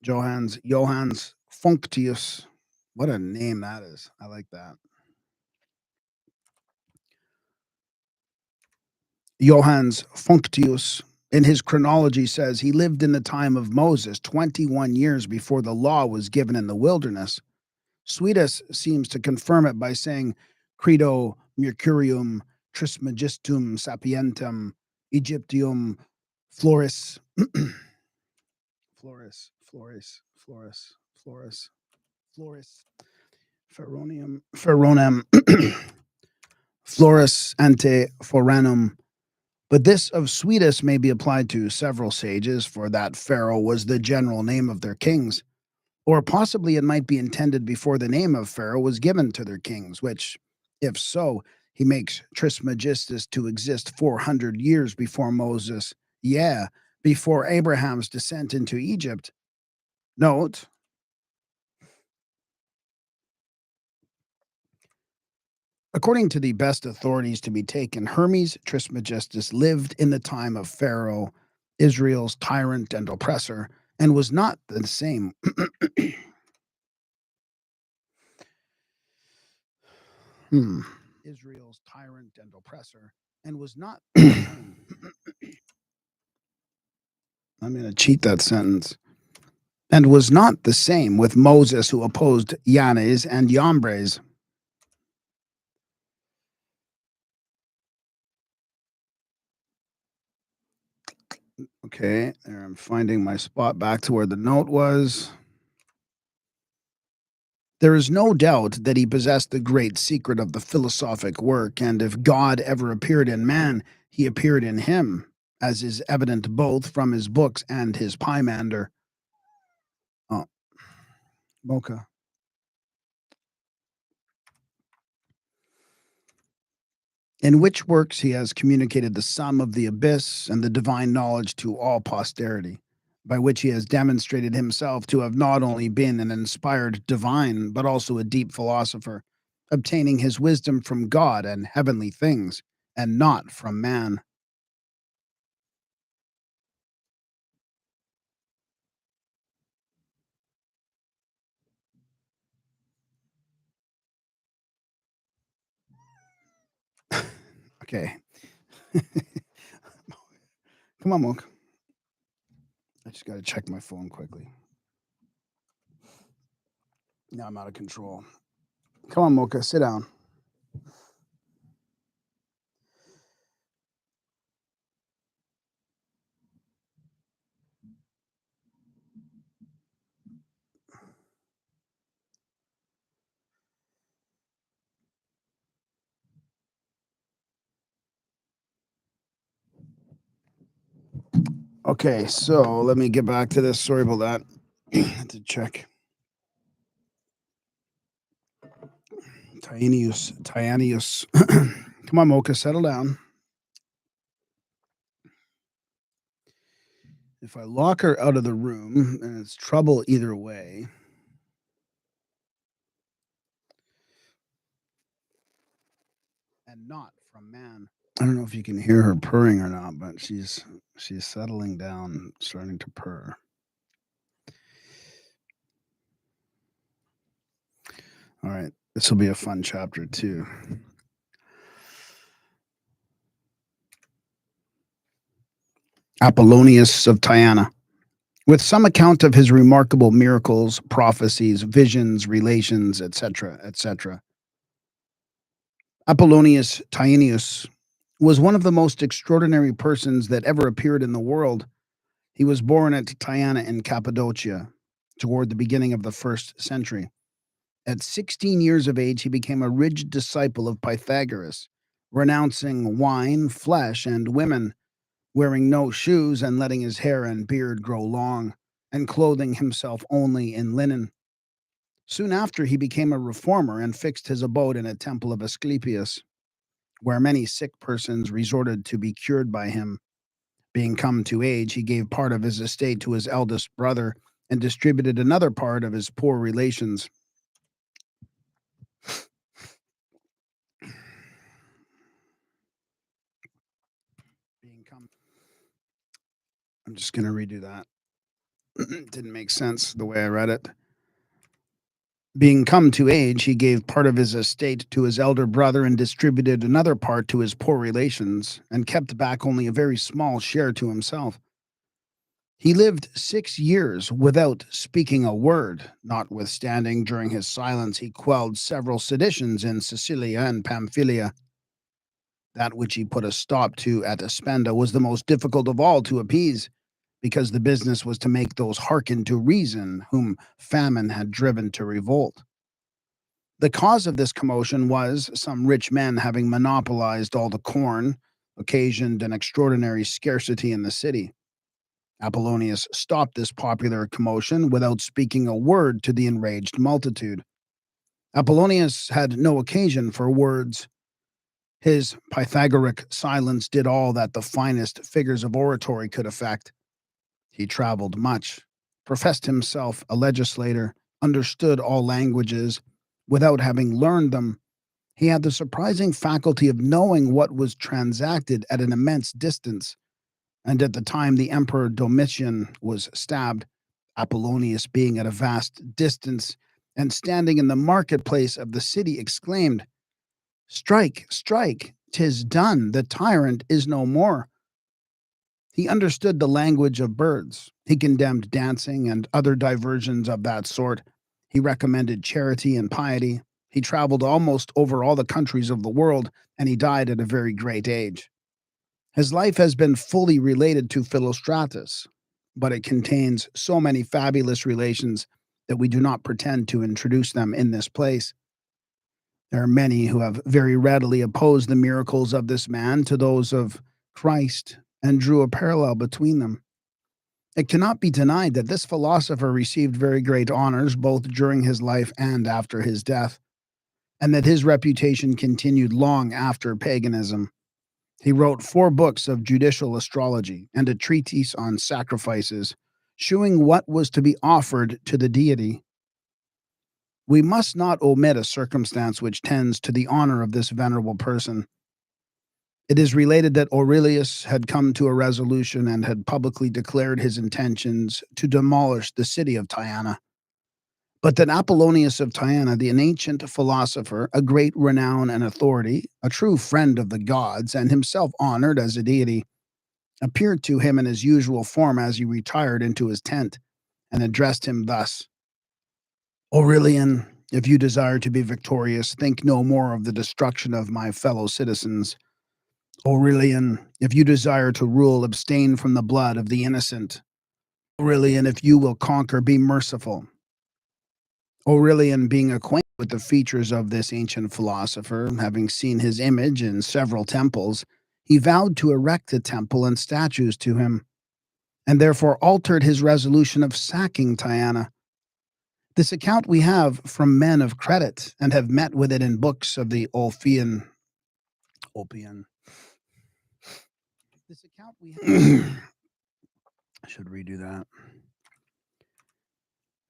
Johannes Functius. What a name that is. I like that. Johannes Functius, in his chronology, says he lived in the time of Moses, 21 years before the law was given in the wilderness. Suidas seems to confirm it by saying, Credo Mercurium Trismegistum Sapientem Egyptium Floris Feronem Floris ante Foranum. But this of Suidas may be applied to several sages, for that Pharaoh was the general name of their kings. Or possibly it might be intended before the name of Pharaoh was given to their kings, which, if so, he makes Trismegistus to exist 400 years before Moses. Yeah, before Abraham's descent into Egypt. Note, according to the best authorities to be taken, Hermes Trismegistus lived in the time of Pharaoh, Israel's tyrant and oppressor, and was not the same. Israel's tyrant and oppressor, and was not. I'm going to cheat that sentence. And was not the same with Moses, who opposed Yanes and Yambres. Okay, there I'm finding my spot back to where the note was. There is no doubt that he possessed the great secret of the philosophic work, and if God ever appeared in man, he appeared in him, as is evident both from his books and his Pymander. Oh, Mocha. In which works he has communicated the sum of the abyss and the divine knowledge to all posterity, by which he has demonstrated himself to have not only been an inspired divine, but also a deep philosopher, obtaining his wisdom from God and heavenly things, and not from man. Okay. Come on, Monk. I just got to check my phone quickly. Now I'm out of control. Come on, Mocha, sit down. Okay, so let me get back to this. Sorry about that. I had to check. Tyanius. Come on, Mocha, settle down. If I lock her out of the room, then it's trouble either way. And not from man. I don't know if you can hear her purring or not, but she's settling down, starting to purr. All right, this will be a fun chapter too. Apollonius of Tyana. With some account of his remarkable miracles, prophecies, visions, relations, etc., etc. Apollonius Tyanius was one of the most extraordinary persons that ever appeared in the world. He was born at Tyana in Cappadocia toward the beginning of the 1st century. At 16 years of age, he became a rigid disciple of Pythagoras, renouncing wine, flesh, and women, wearing no shoes and letting his hair and beard grow long, and clothing himself only in linen. Soon after, he became a reformer and fixed his abode in a temple of Asclepius, where many sick persons resorted to be cured by him. Being come to age, he gave part of his estate to his eldest brother and distributed another part of his poor relations. I'm just going to redo that. Didn't make sense the way I read it. Being come to age, he gave part of his estate to his elder brother and distributed another part to his poor relations, and kept back only a very small share to himself. He lived 6 years without speaking a word, notwithstanding during his silence he quelled several seditions in Sicilia and Pamphylia. That which he put a stop to at Aspenda was the most difficult of all to appease, because the business was to make those hearken to reason whom famine had driven to revolt. The cause of this commotion was some rich men having monopolized all the corn, occasioned an extraordinary scarcity in the city. Apollonius stopped this popular commotion without speaking a word to the enraged multitude. Apollonius had no occasion for words. His Pythagoric silence did all that the finest figures of oratory could effect. He traveled much, professed himself a legislator, understood all languages without having learned them. He had the surprising faculty of knowing what was transacted at an immense distance, and at the time the Emperor Domitian was stabbed, Apollonius, being at a vast distance and standing in the marketplace of the city, exclaimed, "Strike, strike! 'Tis done! The tyrant is no more!" He understood the language of birds. He condemned dancing and other diversions of that sort. He recommended charity and piety. He traveled almost over all the countries of the world, and he died at a very great age. His life has been fully related to Philostratus, but it contains so many fabulous relations that we do not pretend to introduce them in this place. There are many who have very readily opposed the miracles of this man to those of Christ and drew a parallel between them. It cannot be denied that this philosopher received very great honors both during his life and after his death, and that his reputation continued long after paganism. He wrote 4 books of judicial astrology and a treatise on sacrifices, shewing what was to be offered to the deity. We must not omit a circumstance which tends to the honor of this venerable person. It is related that Aurelius had come to a resolution and had publicly declared his intentions to demolish the city of Tyana, but that Apollonius of Tyana, the ancient philosopher, a great renown and authority, a true friend of the gods, and himself honored as a deity, appeared to him in his usual form as he retired into his tent, and addressed him thus: "Aurelian, if you desire to be victorious, think no more of the destruction of my fellow citizens. Aurelian, if you desire to rule, abstain from the blood of the innocent. Aurelian, if you will conquer, be merciful." Aurelian, being acquainted with the features of this ancient philosopher, having seen his image in several temples, he vowed to erect a temple and statues to him, and therefore altered his resolution of sacking Tyana. This account we have from men of credit, and have met with it in books of the Ulpian. This account we have. I should redo that.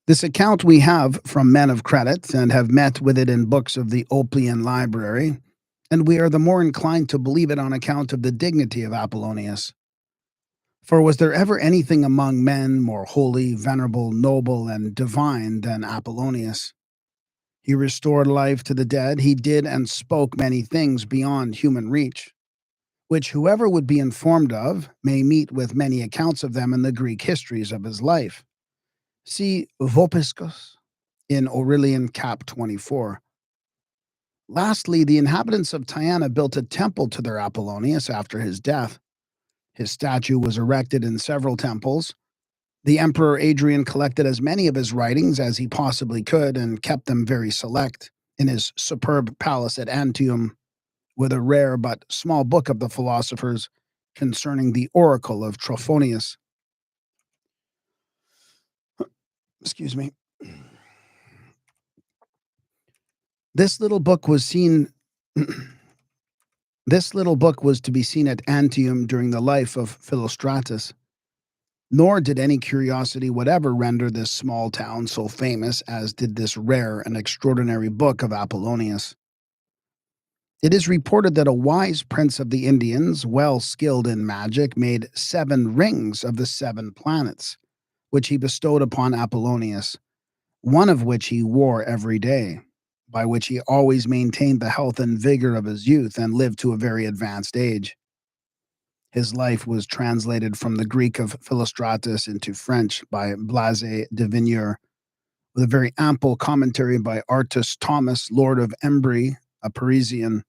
This account we have from men of credit, and have met with it in books of the Ulpian library, and we are the more inclined to believe it on account of the dignity of Apollonius. For was there ever anything among men more holy, venerable, noble, and divine than Apollonius? He restored life to the dead. He did and spoke many things beyond human reach, which whoever would be informed of may meet with many accounts of them in the Greek histories of his life. See Vopiscus in Aurelian Cap 24. Lastly, the inhabitants of Tyana built a temple to their Apollonius after his death. His statue was erected in several temples. The Emperor Adrian collected as many of his writings as he possibly could and kept them very select in his superb palace at Antium, with a rare but small book of the philosophers concerning the oracle of Trophonius. Excuse me. This little book was seen. This little book was to be seen at Antium during the life of Philostratus. Nor did any curiosity whatever render this small town so famous as did this rare and extraordinary book of Apollonius. It is reported that a wise prince of the Indians, well skilled in magic, made 7 rings of the 7 planets, which he bestowed upon Apollonius, one of which he wore every day, by which he always maintained the health and vigor of his youth and lived to a very advanced age. His life was translated from the Greek of Philostratus into French by Blaise de Vigneur, with a very ample commentary by Artus Thomas, Lord of Embry, a Parisian.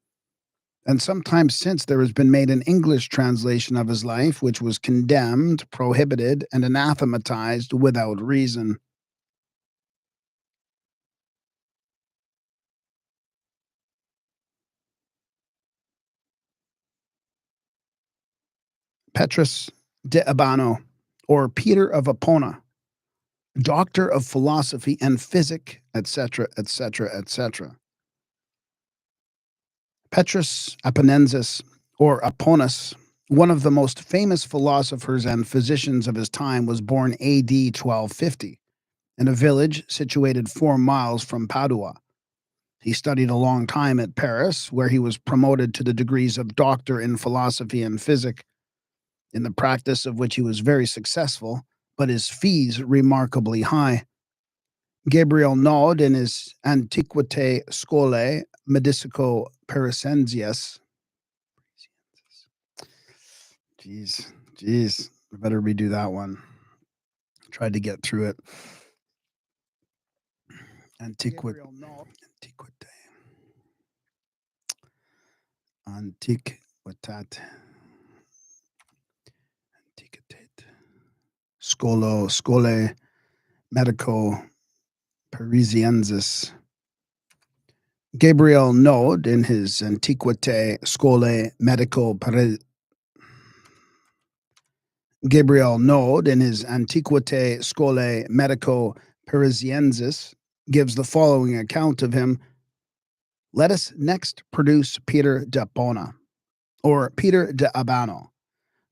And sometime since there has been made an English translation of his life, which was condemned, prohibited, and anathematized without reason. Petrus de Abano, or Peter of Apona, doctor of philosophy and physic, etc., etc., etc. Petrus Aponensis, or Apollonius, one of the most famous philosophers and physicians of his time, was born AD 1250 in a village situated 4 miles from Padua. He studied a long time at Paris, where he was promoted to the degrees of doctor in philosophy and physic, in the practice of which he was very successful, but his fees remarkably high. Gabriel Naud, in his Antiquitae Scholae Medico Paracensius. Jeez, I better redo that one. Tried to get through it. Antiquitae. Scholae Medico Parisiensis. Gabriel Naud, in his Antiquitae Scholae Medico Gabriel Naud, in his Antiquitae Scholae Medico Parisiensis, gives the following account of him. Let us next produce Peter de Abano, or Peter de Abano,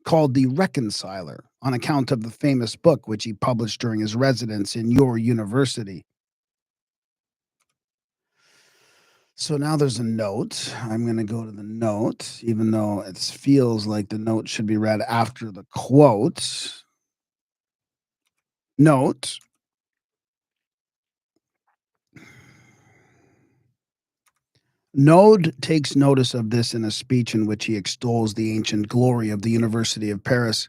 called the Reconciler, on account of the famous book which he published during his residence in your university. So now there's a note. I'm going to go to the note, even though it feels like the note should be read after the quote. Note. Naud takes notice of this in a speech in which he extols the ancient glory of the University of Paris.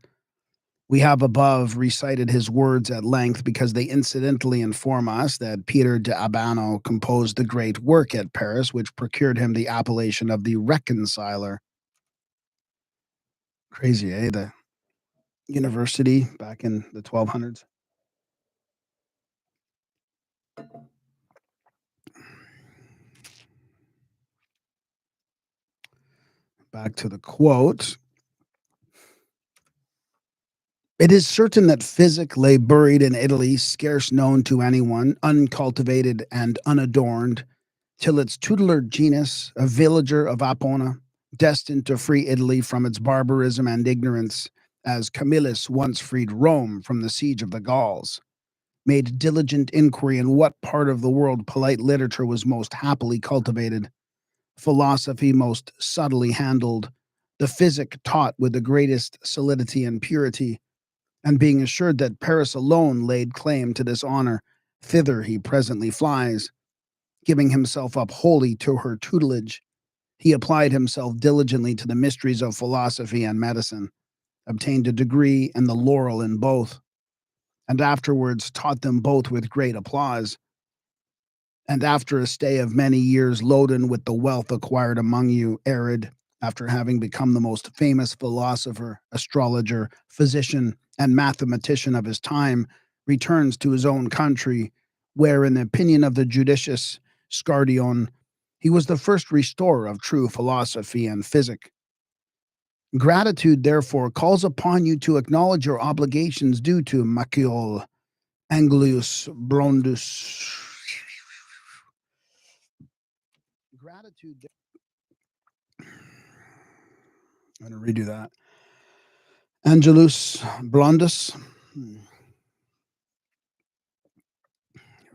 We have above recited his words at length because they incidentally inform us that Peter de Abano composed the great work at Paris, which procured him the appellation of the Reconciler. Crazy, eh? The university back in the 1200s. Back to the quote. It is certain that physic lay buried in Italy, scarce known to anyone, uncultivated and unadorned, till its tutelar genus, a villager of Apona, destined to free Italy from its barbarism and ignorance, as Camillus once freed Rome from the siege of the Gauls, made diligent inquiry in what part of the world polite literature was most happily cultivated, philosophy most subtly handled, the physic taught with the greatest solidity and purity, and being assured that Paris alone laid claim to this honor, thither he presently flies. Giving himself up wholly to her tutelage, he applied himself diligently to the mysteries of philosophy and medicine, obtained a degree and the laurel in both, and afterwards taught them both with great applause. And after a stay of many years loaden with the wealth acquired among you, arid, after having become the most famous philosopher, astrologer, physician, and mathematician of his time, returns to his own country, where, in the opinion of the judicious Scardion, he was the first restorer of true philosophy and physic. Gratitude, therefore, calls upon you to acknowledge your obligations due to Machiol, Anglius, Blondus. Gratitude. I'm going to redo that. Angelus Blondus.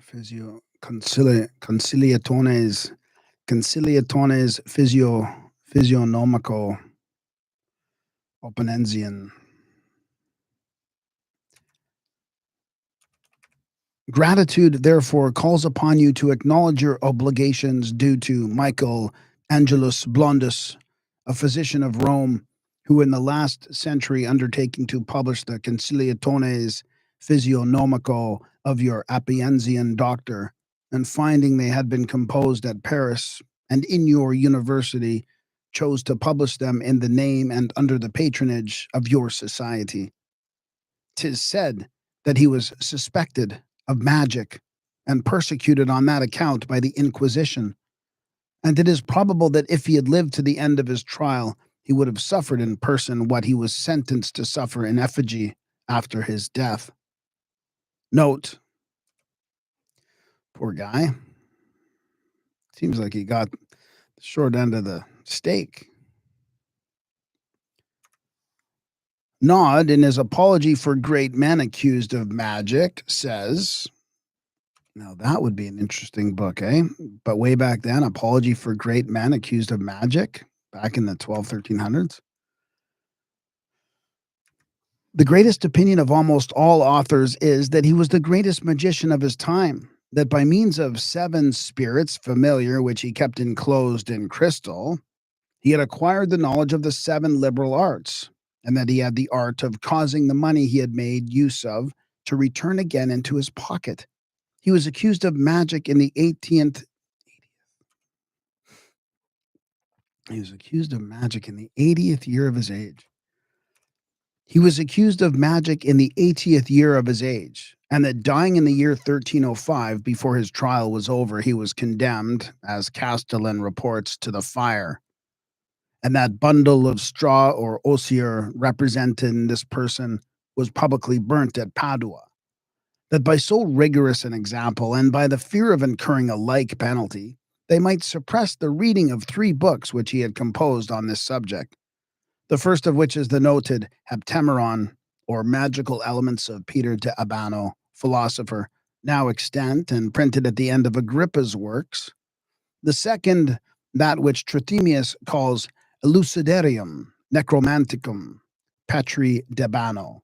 Physio conciliatones physiognomico oponensian. Gratitude, therefore, calls upon you to acknowledge your obligations due to Michael Angelus Blondus, a physician of Rome, who in the last century, undertaking to publish the Conciliatones Physiognomico of your Appiensian doctor, and finding they had been composed at Paris and in your university, chose to publish them in the name and under the patronage of your society. 'Tis said that he was suspected of magic and persecuted on that account by the Inquisition, and it is probable that if he had lived to the end of his trial, he would have suffered in person what he was sentenced to suffer in effigy after his death. Note, poor guy. Seems like he got the short end of the stake. Nod, in his apology for great men accused of magic, says, now that would be an interesting book, eh? But way back then, apology for great men accused of magic, back in the 1300s. The greatest opinion of almost all authors is that he was the greatest magician of his time, that by means of 7 spirits familiar, which he kept enclosed in crystal, he had acquired the knowledge of the 7 liberal arts, and that he had the art of causing the money he had made use of to return again into his pocket. He was accused of magic in the 80th. He was accused of magic in the 80th year of his age. He was accused of magic in the 80th year of his age, and that dying in the year 1305, before his trial was over, he was condemned, as Castellan reports, to the fire. And that bundle of straw or osier representing this person was publicly burnt at Padua. That by so rigorous an example, and by the fear of incurring a like penalty, they might suppress the reading of 3 books which he had composed on this subject. The first of which is the noted Heptameron, or Magical Elements of Peter de Abano, philosopher, now extant and printed at the end of Agrippa's works. The second, that which Trithemius calls Elucidarium Necromanticum, Petri de Abano.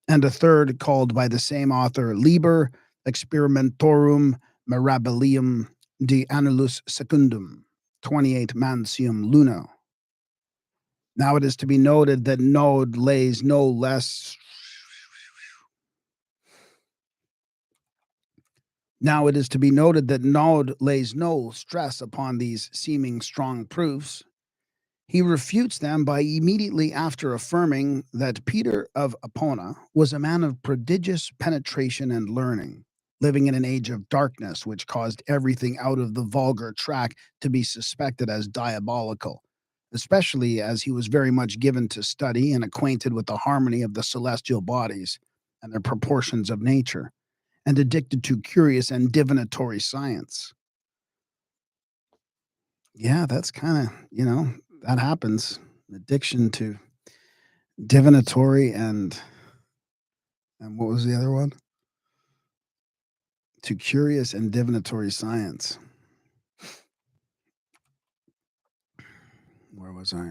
And a third called by the same author Liber Experimentarum Mirabilium de Annulus Secundum, 28 Mansium Luno. Now it is to be noted that Nod lays no less. Now it is to be noted that Nod lays no stress upon these seeming strong proofs. He refutes them by immediately after affirming that Peter of Apona was a man of prodigious penetration and learning, living in an age of darkness which caused everything out of the vulgar track to be suspected as diabolical, especially as he was very much given to study and acquainted with the harmony of the celestial bodies and their proportions of nature, and addicted to curious and divinatory science. Yeah, that's kind of, that happens. Addiction to divinatory and what was the other one? To curious and divinatory science. Where was I?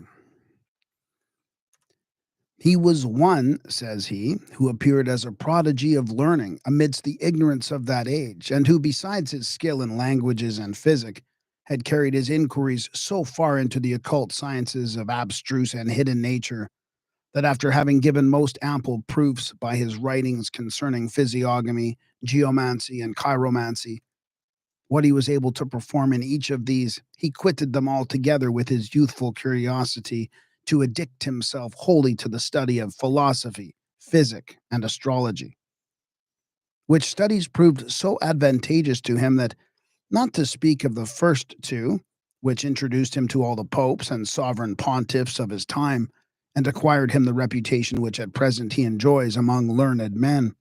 He was one, says he, who appeared as a prodigy of learning amidst the ignorance of that age, and who, besides his skill in languages and physic, had carried his inquiries so far into the occult sciences of abstruse and hidden nature that after having given most ample proofs by his writings concerning physiognomy, geomancy, and chiromancy, what he was able to perform in each of these, he quitted them altogether with his youthful curiosity to addict himself wholly to the study of philosophy, physic, and astrology, which studies proved so advantageous to him that, not to speak of the first 2, which introduced him to all the popes and sovereign pontiffs of his time, and acquired him the reputation which at present he enjoys among learned men,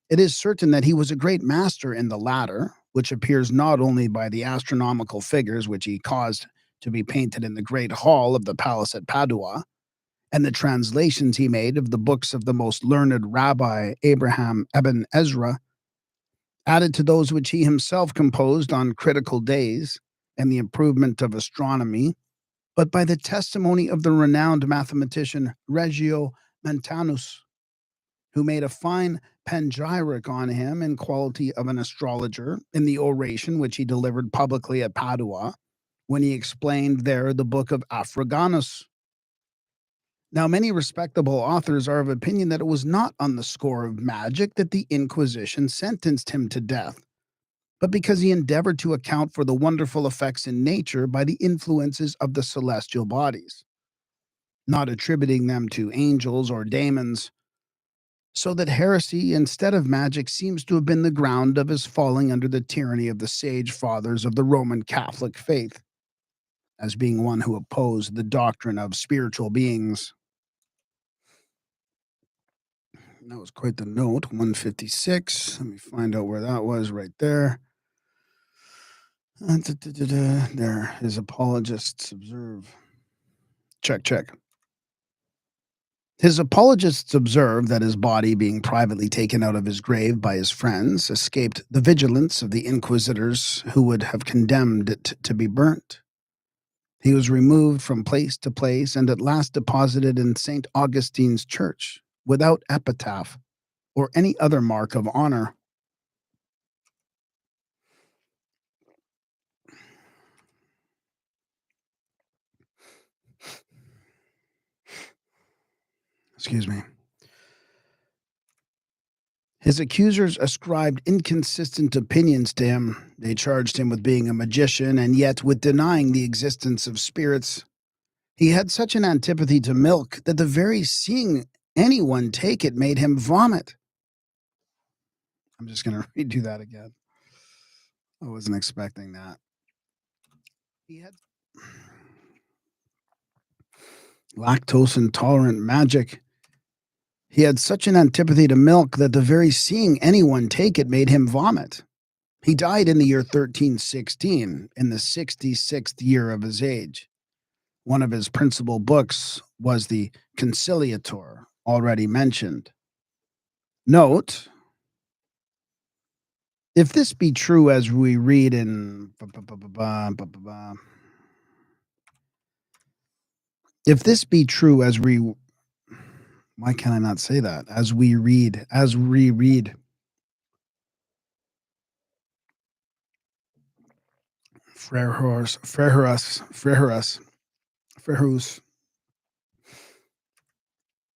it is certain that he was a great master in the latter, which appears not only by the astronomical figures which he caused to be painted in the great hall of the palace at Padua, and the translations he made of the books of the most learned Rabbi Abraham Eben Ezra, added to those which he himself composed on critical days and the improvement of astronomy, but by the testimony of the renowned mathematician Regio Montanus, who made a fine panegyric on him in quality of an astrologer in the oration which he delivered publicly at Padua, when he explained there the book of Africanus. Now, many respectable authors are of opinion that it was not on the score of magic that the Inquisition sentenced him to death, but because he endeavored to account for the wonderful effects in nature by the influences of the celestial bodies, not attributing them to angels or daemons, so that heresy instead of magic seems to have been the ground of his falling under the tyranny of the sage fathers of the Roman Catholic faith, as being one who opposed the doctrine of spiritual beings. That was quite the note. 156. Let me find out where that was right there. There. His apologists observe. Check. His apologists observe that his body, being privately taken out of his grave by his friends, escaped the vigilance of the inquisitors who would have condemned it to be burnt. He was removed from place to place and at last deposited in St. Augustine's church without epitaph or any other mark of honor. Excuse me. His accusers ascribed inconsistent opinions to him. They charged him with being a magician and yet with denying the existence of spirits. He had such an antipathy to milk that the very seeing anyone take it made him vomit. I'm just going to redo that again. I wasn't expecting that. He had lactose intolerant magic. He had such an antipathy to milk that the very seeing anyone take it made him vomit. He died in the year 1316, in the 66th year of his age. One of his principal books was the Conciliator, already mentioned. Note, if this be true as we read in... If this be true as we... Why can I not say that? As we read. Frerus.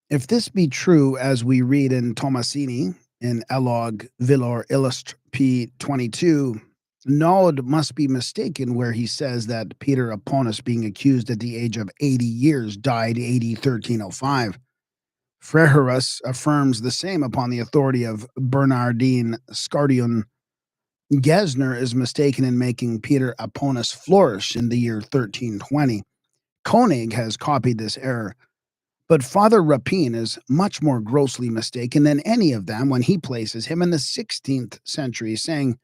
If this be true as we read in Tomasini, in Elog Villor Illust P22, Nod must be mistaken where he says that Peter Apollonius, being accused at the age of 80 years, died AD 1305. Frerus affirms the same upon the authority of Bernardine Scardion. Gesner is mistaken in making Peter Apollonius flourish in the year 1320. Koenig has copied this error. But Father Rapin is much more grossly mistaken than any of them when he places him in the 16th century, saying,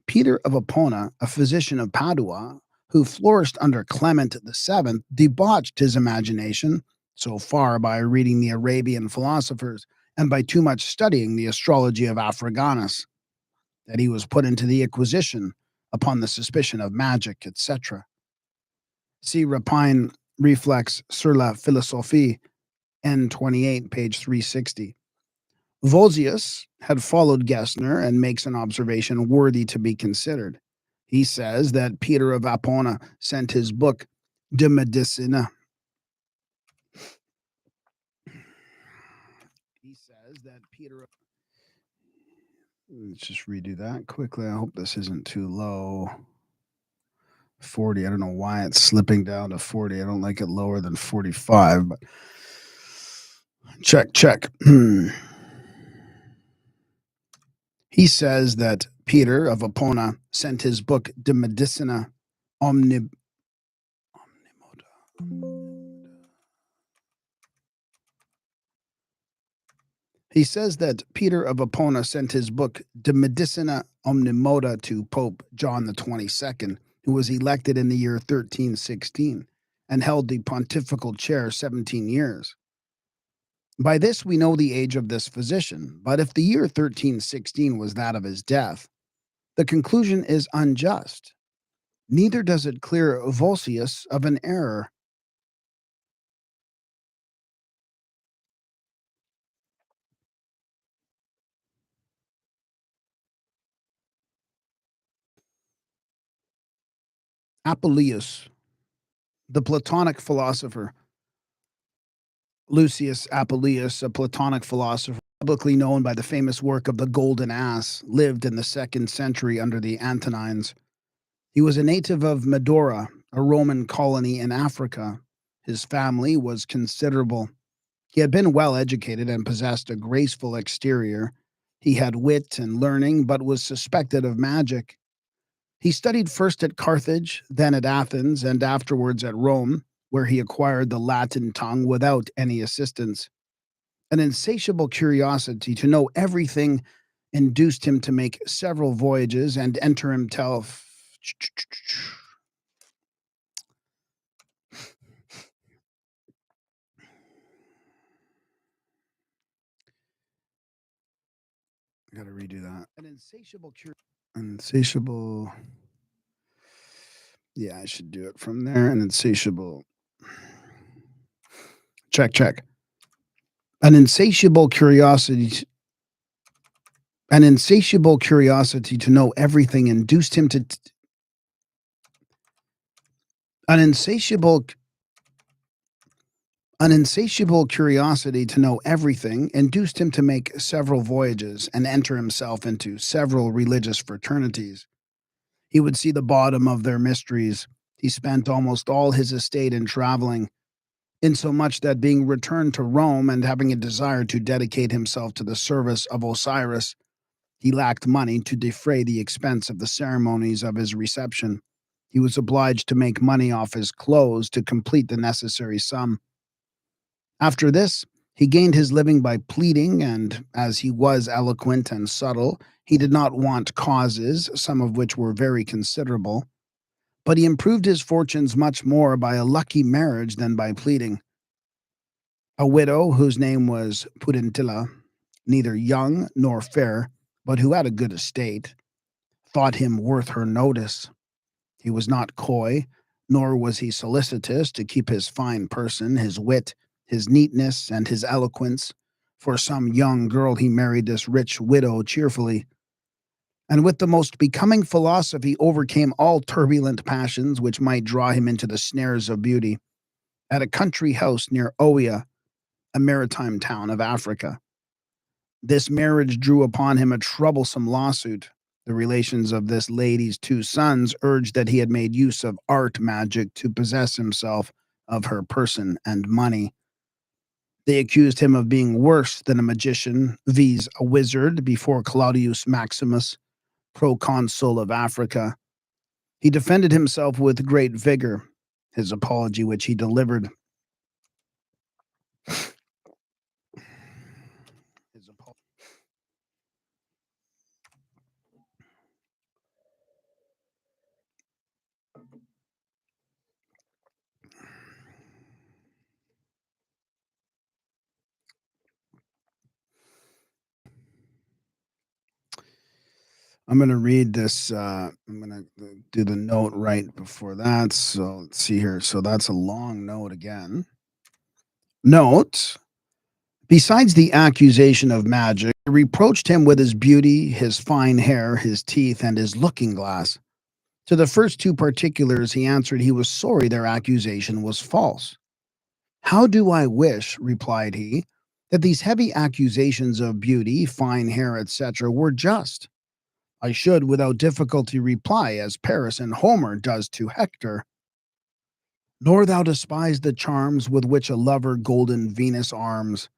Peter of Apona, a physician of Padua, who flourished under Clement VII, debauched his imagination so far by reading the Arabian philosophers and by too much studying the astrology of Africanus, that he was put into the Inquisition upon the suspicion of magic, etc. See Rapine Reflex sur la Philosophie, N28, page 360. Vossius had followed Gesner and makes an observation worthy to be considered. He says that Peter of Apona sent his book De Medicina. Let's just redo that quickly. I hope this isn't too low. 40. I don't know why it's slipping down to 40. I don't like it lower than 45, but check. He says that Peter of Apona sent his book De Medicina Omnimoda. He says that Peter of Apona sent his book De Medicina Omnimoda to Pope John the 22nd, who was elected in the year 1316 and held the pontifical chair 17 years. By this we know the age of this physician, but if the year 1316 was that of his death, the conclusion is unjust. Neither does it clear Vossius of an error. Apuleius, the Platonic philosopher. Lucius Apuleius, a Platonic philosopher, publicly known by the famous work of the Golden Ass, lived in the 2nd century under the Antonines. He was a native of Medora, a Roman colony in Africa. His family was considerable. He had been well educated and possessed a graceful exterior. He had wit and learning, but was suspected of magic. He studied first at Carthage, then at Athens, and afterwards at Rome, where he acquired the Latin tongue without any assistance. An insatiable curiosity to know everything induced him to make several voyages and enter himself. I gotta redo that. Insatiable. Yeah, I should do it from there. An insatiable. Check. An insatiable curiosity. An insatiable curiosity to know everything induced him to. An insatiable. An insatiable curiosity to know everything induced him to make several voyages and enter himself into several religious fraternities. He would see the bottom of their mysteries. He spent almost all his estate in traveling, insomuch that being returned to Rome and having a desire to dedicate himself to the service of Osiris, he lacked money to defray the expense of the ceremonies of his reception. He was obliged to make money off his clothes to complete the necessary sum. After this, he gained his living by pleading, and as he was eloquent and subtle, he did not want causes, some of which were very considerable. But he improved his fortunes much more by a lucky marriage than by pleading. A widow, whose name was Pudentilla, neither young nor fair, but who had a good estate, thought him worth her notice. He was not coy, nor was he solicitous to keep his fine person, his wit, his neatness, and his eloquence. For some young girl he married this rich widow cheerfully, and with the most becoming philosophy overcame all turbulent passions which might draw him into the snares of beauty, at a country house near Oea, a maritime town of Africa. This marriage drew upon him a troublesome lawsuit. The relations of this lady's two sons urged that he had made use of art magic to possess himself of her person and money. They accused him of being worse than a magician, viz., a wizard, before Claudius Maximus, proconsul of Africa. He defended himself with great vigor. His apology, which he delivered, I'm going to read this. I'm going to do the note right before that. So let's see here. So that's a long note again. Note, besides the accusation of magic, they reproached him with his beauty, his fine hair, his teeth, and his looking glass. To the first two particulars, he answered he was sorry their accusation was false. How do I wish, replied he, that these heavy accusations of beauty, fine hair, etc., were just. I should without difficulty reply, as Paris and Homer does to Hector. Nor thou despise the charms with which a lover golden Venus arms.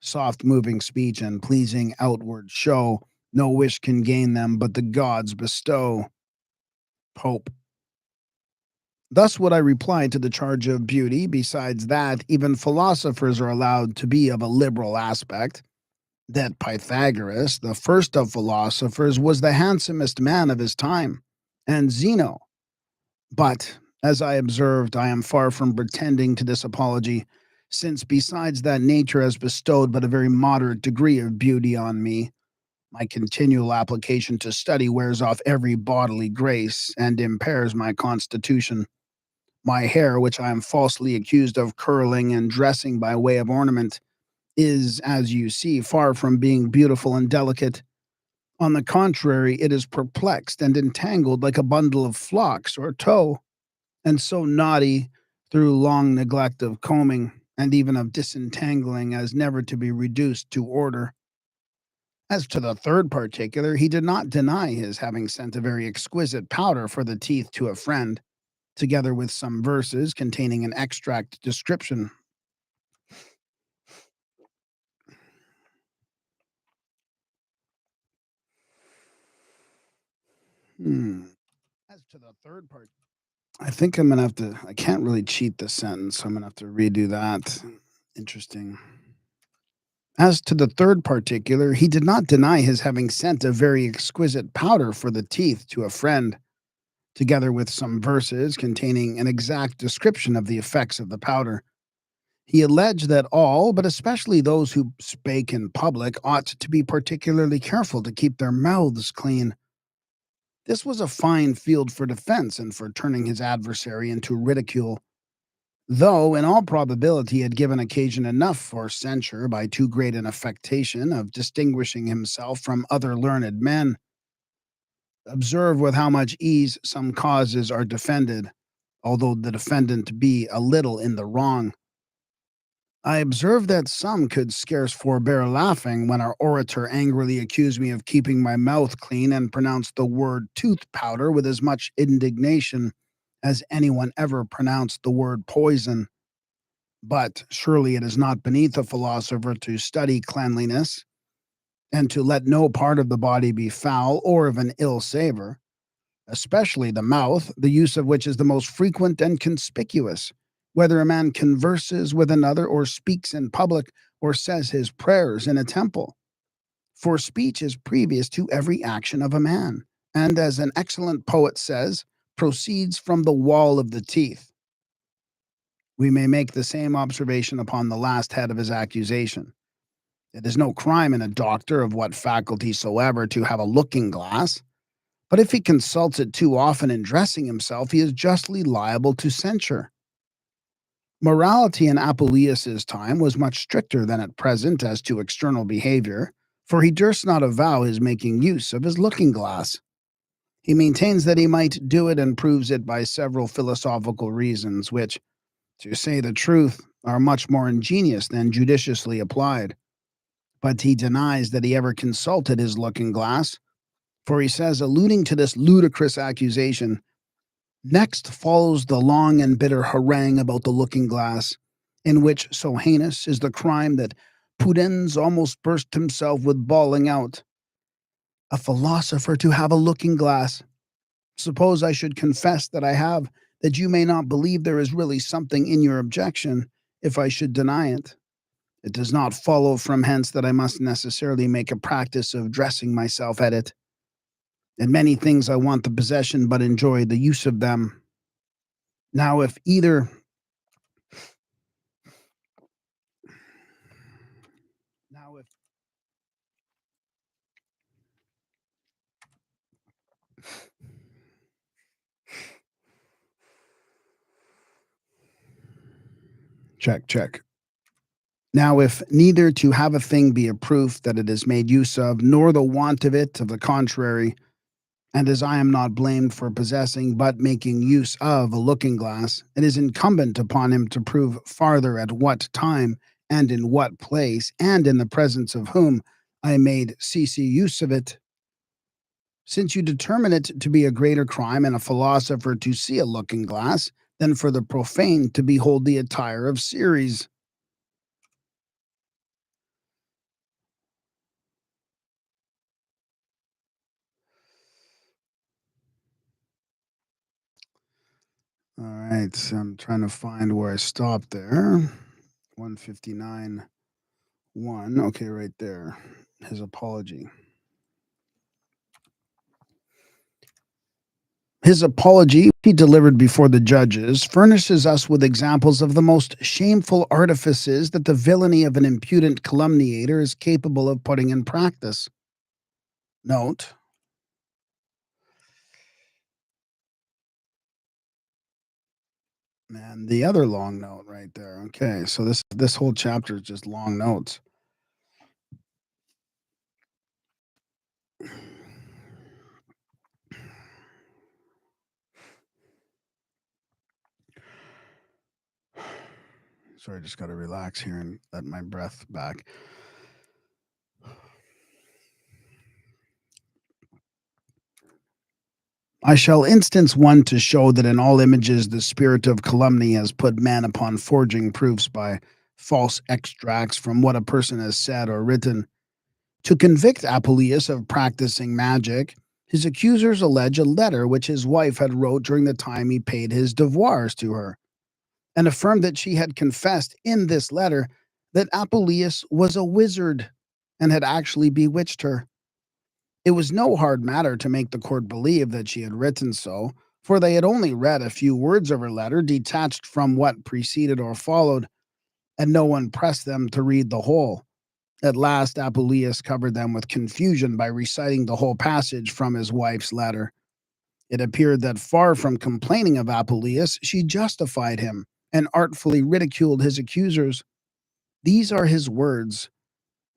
Soft moving speech and pleasing outward show, no wish can gain them, but the gods bestow. Pope. Thus would I reply to the charge of beauty. Besides that, even philosophers are allowed to be of a liberal aspect. That Pythagoras, the first of philosophers, was the handsomest man of his time, and Zeno. But, as I observed, I am far from pretending to this apology, since besides that nature has bestowed but a very moderate degree of beauty on me, my continual application to study wears off every bodily grace and impairs my constitution. My hair, which I am falsely accused of curling and dressing by way of ornament, is, as you see, far from being beautiful and delicate. On the contrary, it is perplexed and entangled like a bundle of phlox or tow, and so knotty through long neglect of combing, and even of disentangling, as never to be reduced to order. As to the third particular, he did not deny his having sent a very exquisite powder for the teeth to a friend, together with some verses containing an extract description. As to the third part, I think I'm gonna have to. I can't really cheat the sentence, so I'm gonna have to redo that. Interesting. As to the third particular, he did not deny his having sent a very exquisite powder for the teeth to a friend, together with some verses containing an exact description of the effects of the powder. He alleged that all, but especially those who spake in public, ought to be particularly careful to keep their mouths clean. This was a fine field for defense and for turning his adversary into ridicule, though in all probability he had given occasion enough for censure by too great an affectation of distinguishing himself from other learned men. Observe with how much ease some causes are defended, although the defendant be a little in the wrong. I observed that some could scarce forbear laughing when our orator angrily accused me of keeping my mouth clean and pronounced the word tooth powder with as much indignation as anyone ever pronounced the word poison. But surely it is not beneath a philosopher to study cleanliness, and to let no part of the body be foul or of an ill savor, especially the mouth, the use of which is the most frequent and conspicuous, whether a man converses with another, or speaks in public, or says his prayers in a temple. For speech is previous to every action of a man, and, as an excellent poet says, proceeds from the wall of the teeth. We may make the same observation upon the last head of his accusation. It is no crime in a doctor of what faculty soever to have a looking glass, but if he consults it too often in dressing himself, he is justly liable to censure. Morality in Apuleius's time was much stricter than at present as to external behavior, for he durst not avow his making use of his looking glass. He maintains that he might do it, and proves it by several philosophical reasons, which, to say the truth, are much more ingenious than judiciously applied. But he denies that he ever consulted his looking glass, for he says, alluding to this ludicrous accusation, next follows the long and bitter harangue about the looking glass, in which so heinous is the crime that Pudens almost burst himself with bawling out, "A philosopher to have a looking glass! Suppose I should confess that I have, that you may not believe there is really something in your objection, if I should deny it. It does not follow from hence that I must necessarily make a practice of dressing myself at it. In many things I want the possession, but enjoy the use of them. Now if either now if check. Now if neither to have a thing be a proof that it is made use of, nor the want of it of the contrary, and as I am not blamed for possessing but making use of a looking glass, it is incumbent upon him to prove farther at what time, and in what place, and in the presence of whom I made use of it. Since you determine it to be a greater crime in a philosopher to see a looking glass than for the profane to behold the attire of Ceres. All right, so I'm trying to find where I stopped there. 159. 1. Okay, right there. His apology. His apology, he delivered before the judges, furnishes us with examples of the most shameful artifices that the villainy of an impudent calumniator is capable of putting in practice. Note, and the other long note right there. Okay, so this whole chapter is just long notes. Sorry, I just got to relax here and let my breath back. I shall instance one to show that in all images the spirit of calumny has put man upon forging proofs by false extracts from what a person has said or written. To convict Apuleius of practicing magic, his accusers allege a letter which his wife had wrote during the time he paid his devoirs to her, and affirmed that she had confessed in this letter that Apuleius was a wizard and had actually bewitched her. It was no hard matter to make the court believe that she had written so, for they had only read a few words of her letter detached from what preceded or followed, and no one pressed them to read the whole. At last, Apuleius covered them with confusion by reciting the whole passage from his wife's letter. It appeared that far from complaining of Apuleius, she justified him and artfully ridiculed his accusers. These are his words.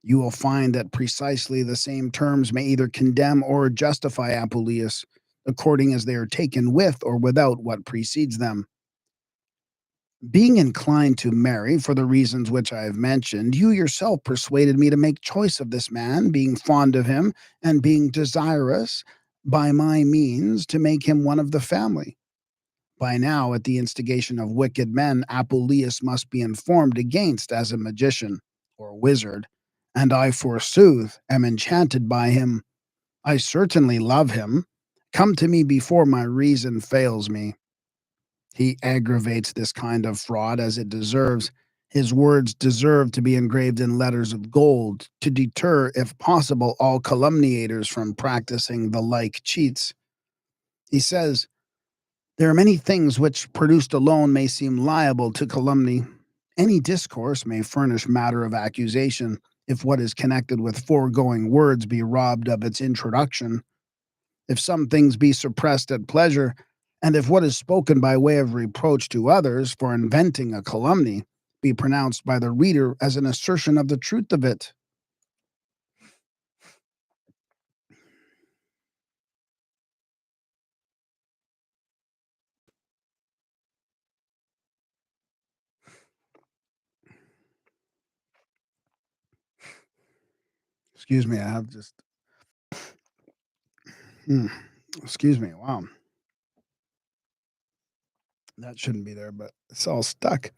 You will find that precisely the same terms may either condemn or justify Apuleius, according as they are taken with or without what precedes them. Being inclined to marry for the reasons which I have mentioned, you yourself persuaded me to make choice of this man, being fond of him, and being desirous, by my means, to make him one of the family. By now, at the instigation of wicked men, Apuleius must be informed against as a magician or wizard, and I, forsooth, am enchanted by him. I certainly love him. Come to me before my reason fails me. He aggravates this kind of fraud as it deserves. His words deserve to be engraved in letters of gold to deter, if possible, all calumniators from practicing the like cheats. He says, there are many things which, produced alone, may seem liable to calumny. Any discourse may furnish matter of accusation, if what is connected with foregoing words be robbed of its introduction. If some things be suppressed at pleasure, and if what is spoken by way of reproach to others for inventing a calumny be pronounced by the reader as an assertion of the truth of it. Excuse me, I have just. Hmm, excuse me, wow. That shouldn't be there, but it's all stuck.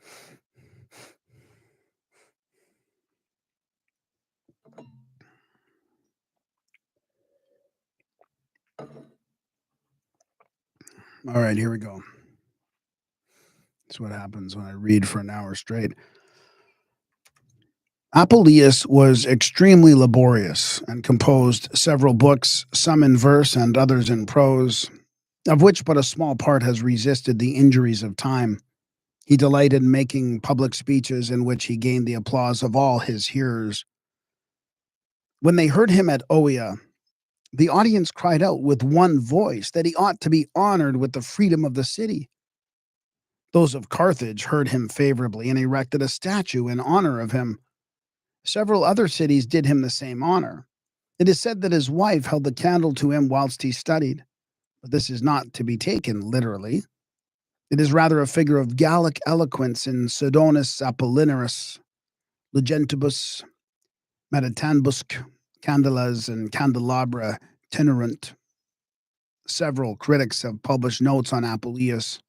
All right, here we go. That's what happens when I read for an hour straight. Apuleius was extremely laborious and composed several books, some in verse and others in prose, of which but a small part has resisted the injuries of time. He delighted in making public speeches in which he gained the applause of all his hearers. When they heard him at Oea, the audience cried out with one voice that he ought to be honored with the freedom of the city. Those of Carthage heard him favorably and erected a statue in honor of him. Several other cities did him the same honor. It is said that his wife held the candle to him whilst he studied, but this is not to be taken literally. It is rather a figure of Gallic eloquence in Pseudonus Apollinaris, Legentibus, Meditanbusque, Candelas, and Candelabra Tenurunt. Several critics have published notes on Apuleius,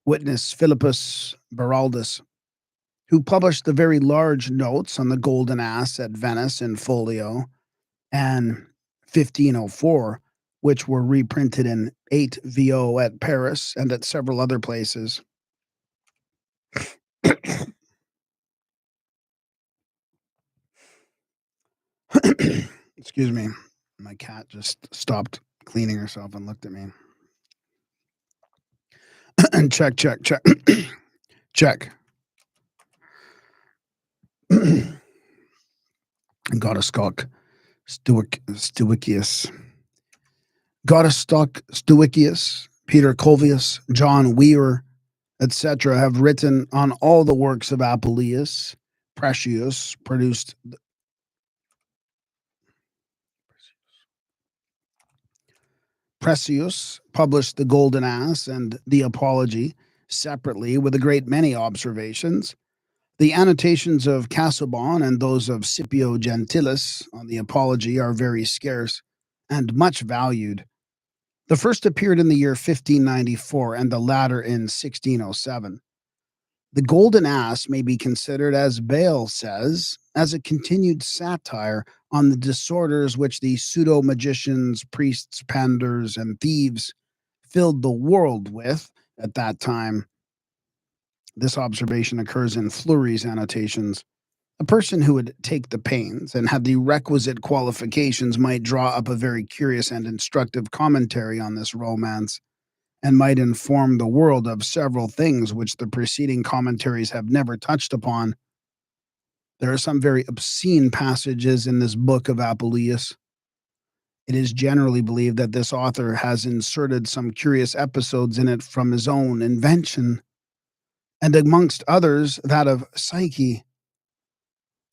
witness Philippus Baraldus, who published the very large notes on the Golden Ass at Venice in folio, and 1504, which were reprinted in 8 VO at Paris and at several other places. Excuse me. My cat just stopped cleaning herself and looked at me. And check, check, check. Check. Gottastock Stewicius. Gottastock Stewicius, Peter Colvius, John Weir, etc., have written on all the works of Apuleius. Precious produced Precious published The Golden Ass and The Apology separately with a great many observations. The annotations of Casaubon and those of Scipio Gentilis on the Apology are very scarce and much valued. The first appeared in the year 1594 and the latter in 1607. The Golden Ass may be considered, as Bayle says, as a continued satire on the disorders which the pseudo-magicians, priests, panders, and thieves filled the world with at that time. This observation occurs in Fleury's annotations. A person who would take the pains and had the requisite qualifications might draw up a very curious and instructive commentary on this romance, and might inform the world of several things which the preceding commentaries have never touched upon. There are some very obscene passages in this book of Apuleius. It is generally believed that this author has inserted some curious episodes in it from his own invention, and amongst others that of Psyche.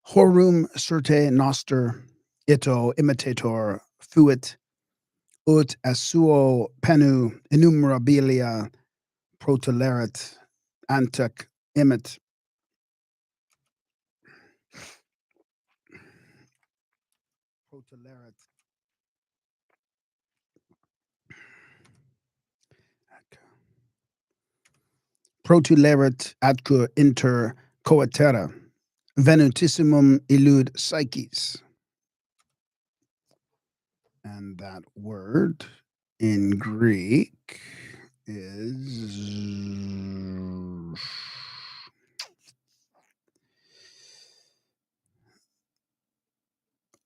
Horum certe noster ito imitator fuit ut a suo penu innumerabilia protelerat antic imit. Protelerat. Protulerat atque inter coetera, venutissimum illud psyches. And that word in Greek is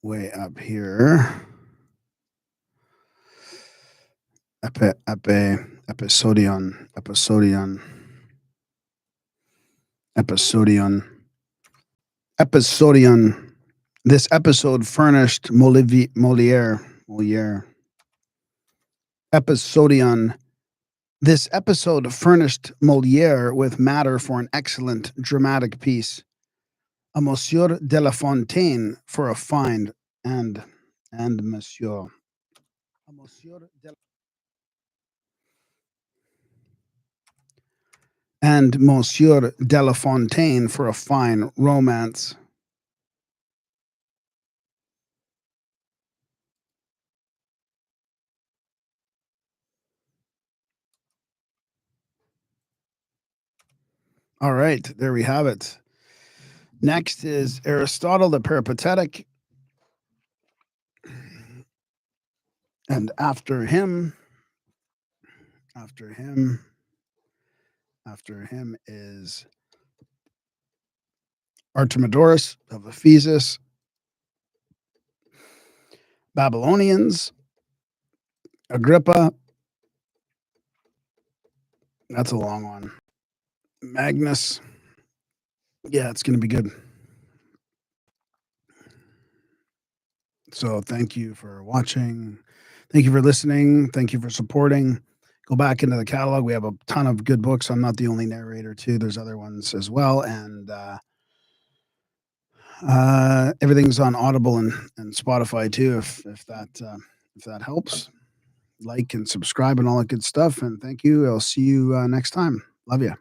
way up here. Episodion. This episode furnished Molière. Episodion. This episode furnished Molière with matter for an excellent dramatic piece. A Monsieur de la Fontaine for a fine and Monsieur. A Monsieur de and Monsieur de la Fontaine for a fine romance. All right, there we have it. Next is Aristotle the Peripatetic. And after him is Artemidorus of Ephesus, Babylonians, Agrippa. That's a long one. Magnus. Yeah, it's going to be good. So thank you for watching. Thank you for listening. Thank you for supporting. Go back into the catalog. We have a ton of good books. I'm not the only narrator, too. There's other ones as well. And everything's on Audible and Spotify, too, if that helps. Like and subscribe and all that good stuff. And thank you. I'll see you next time. Love you.